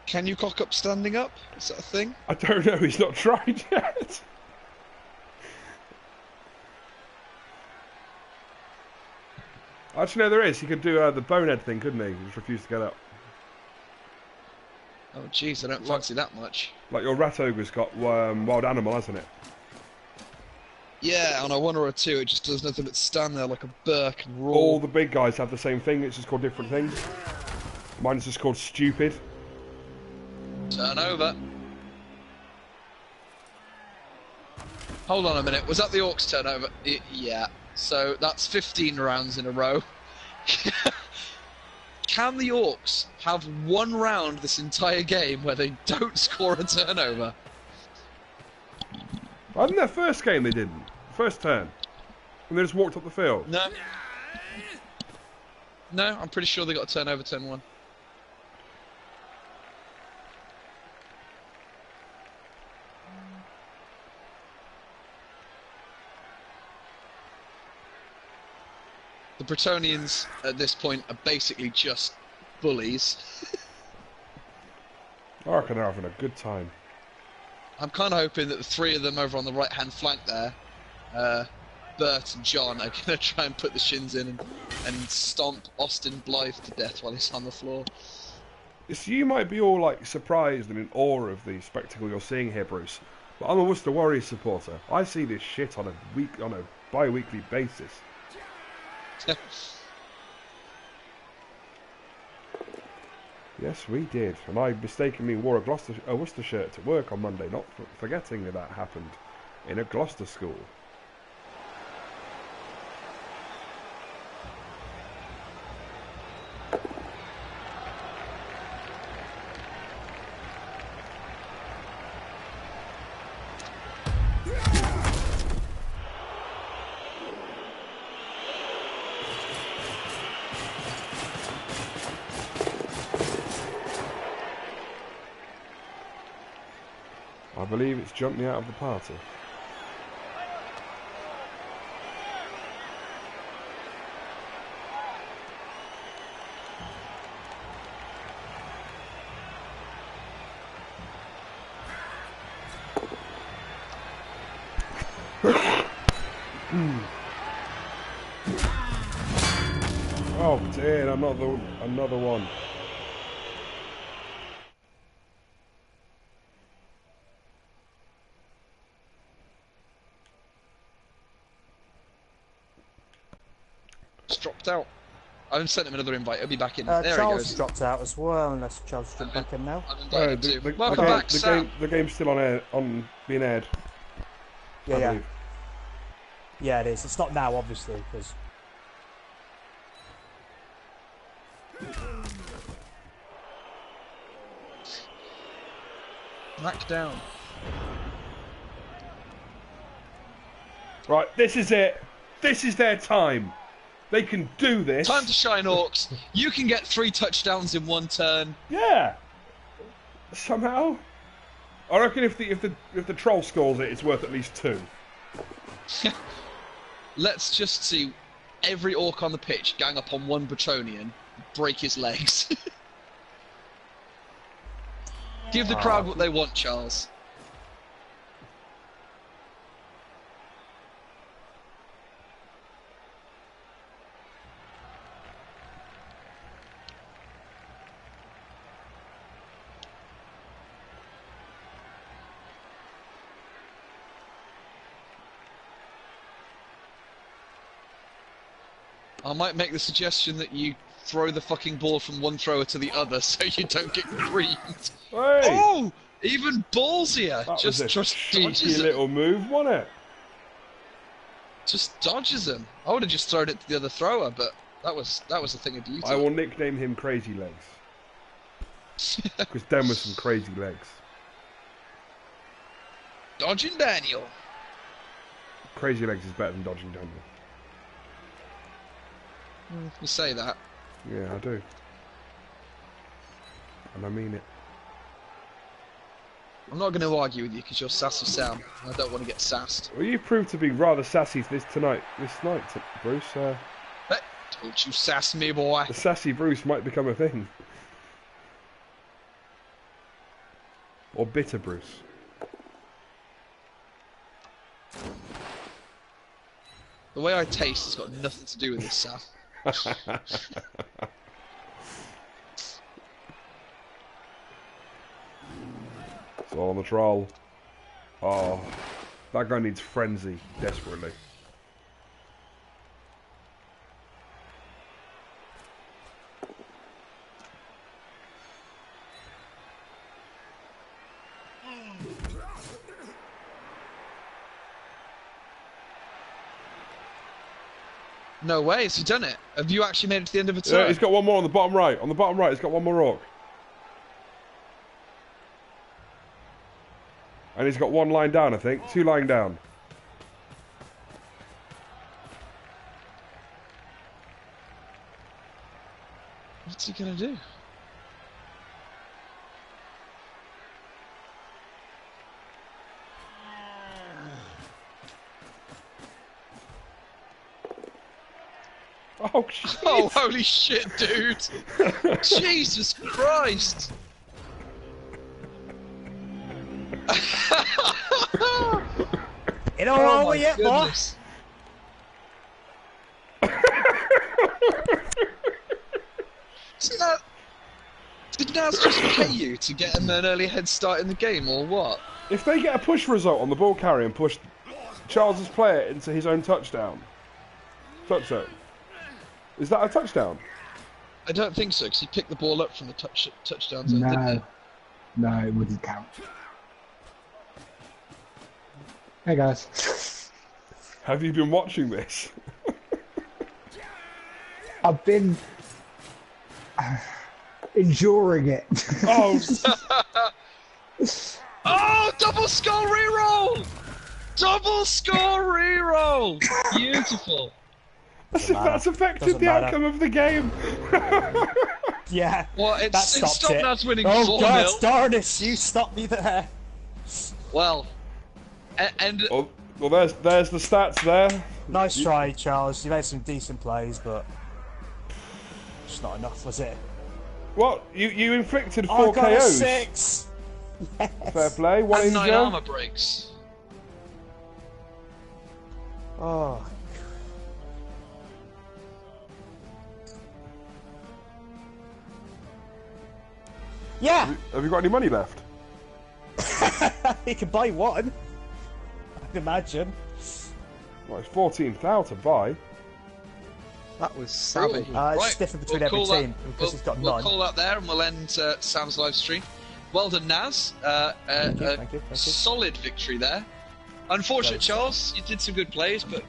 Can you cock up standing up? Is that a thing? I don't know, he's not tried yet. Actually, no, there is. He could do the bonehead thing, couldn't he? He just refused to get up. Oh, jeez, I don't fancy that much. Like your rat ogre's got wild animal, hasn't it? Yeah, on a 1 or a 2, it just does nothing but stand there like a berk and roar. All the big guys have the same thing, it's just called different things. Mine's just called stupid. Turn over. Hold on a minute, was that the Orcs turnover? Yeah, so that's 15 rounds in a row. Can the Orcs have 1 round this entire game where they don't score a turnover? I think their first game they didn't. First turn. And they just walked up the field. No. No, I'm pretty sure they got a turnover turn 1. The Brettonians at this point are basically just bullies. I reckon they're having a good time. I'm kind of hoping that the 3 of them over on the right-hand flank there, Bert and John, are going to try and put the shins in and stomp Austin Blythe to death while he's on the floor. So you might be all like surprised and in awe of the spectacle you're seeing here, Bruce. But I'm a Worcester Warriors supporter. I see this shit on a bi-weekly basis. Yes, we did. And I mistakenly wore a Worcester shirt to work on Monday, not forgetting that happened in a Gloucester school. I believe it's jumped me out of the party. Oh dear, another one. Dropped out. I haven't sent him another invite. He'll be back in. There Charles he goes. dropped out as well, unless Charles jumped back in now. I've invited him too. Welcome game, back, Sam. The game's still on being aired. Yeah. Yeah, it is. It's not now, obviously, because... Back down. Right, this is it. This is their time. They can do this. Time to shine, Orcs. You can get 3 touchdowns in 1 turn. Yeah. Somehow. I reckon if the troll scores it, it's worth at least 2. Let's just see every Orc on the pitch gang up on one Brettonian, break his legs. Give the crowd what they want, Charles. I might make the suggestion that you throw the fucking ball from one thrower to the other so you don't get creamed. Hey. Oh! Even ballsier! That just was a cheeky dodges little move, wasn't it? Just dodges him. I would have just thrown it to the other thrower, but that was a thing of beauty. I will nickname him Crazy Legs. Because Dan was some crazy legs. Dodging Daniel. Crazy Legs is better than Dodging Daniel. You say that. Yeah, I do. And I mean it. I'm not going to argue with you because you're sassy Sam. I don't want to get sassed. Well, you proved to be rather sassy this night, Bruce. Don't you sass me, boy. The sassy Bruce might become a thing. Or bitter Bruce. The way I taste has got nothing to do with this, Sam. It's all on the troll. Oh, that guy needs frenzy desperately. No way, has he done it? Have you actually made it to the end of a Yeah, turn? he's got one more on the bottom right. On the bottom right, he's got one more Ork. And he's got one line down, I think. Two lying down. What's he gonna do? Oh, shit. Oh, holy shit, dude! Jesus Christ! It all over yet, boy? goodness. Did Naz just pay you to get him an early head start in the game, or what? If they get a push result on the ball carrier and push Charles's player into his own touchdown. Touchdown. Is that a touchdown? I don't think so, because he picked the ball up from the touchdown zone, No. didn't No, it wouldn't count. Hey guys. Have you been watching this? I've been enduring it. Oh, he? Oh, double score reroll! Double score reroll! Beautiful. that's affected Doesn't the matter. outcome of the game. Yeah. Well, that it's stopped stopped it. Naz winning Oh 4-0. God, darnest, you stopped me there. Well, and Well, there's the stats there. Nice try, Charles. You made some decent plays, but it's not enough, was it? What? You inflicted Oh, 4 I got a KOs. 6. Yes. Fair play. One and 9 injury. armor breaks. Oh. Yeah, Have you got any money left? you can buy one. I'd imagine. Well, it's 14,000 to buy. That was Brutal. savage. Right, It's different between we'll every call that- team because he's got We'll none. call that there, and we'll end Sam's live stream. Well done, Naz. Thank you, thank you. Solid victory there. Unfortunate, Charles. You did some good plays, but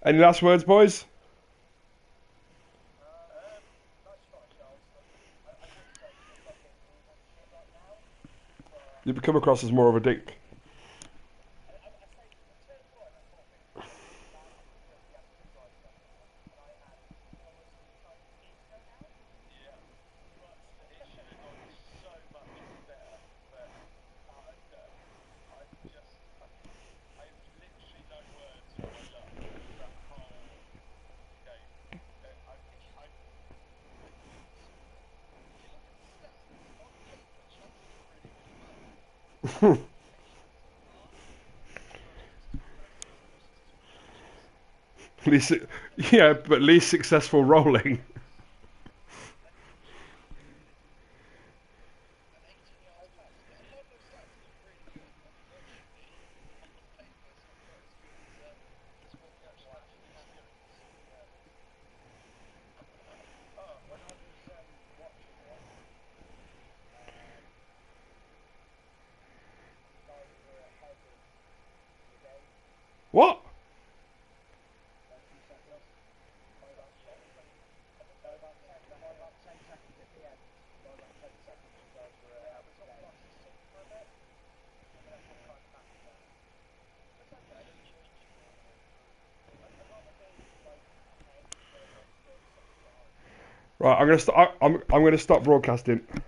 Any last words, boys? You come across as more of a dick. Least, yeah, but least successful rolling. What? Right, I'm gonna stop broadcasting.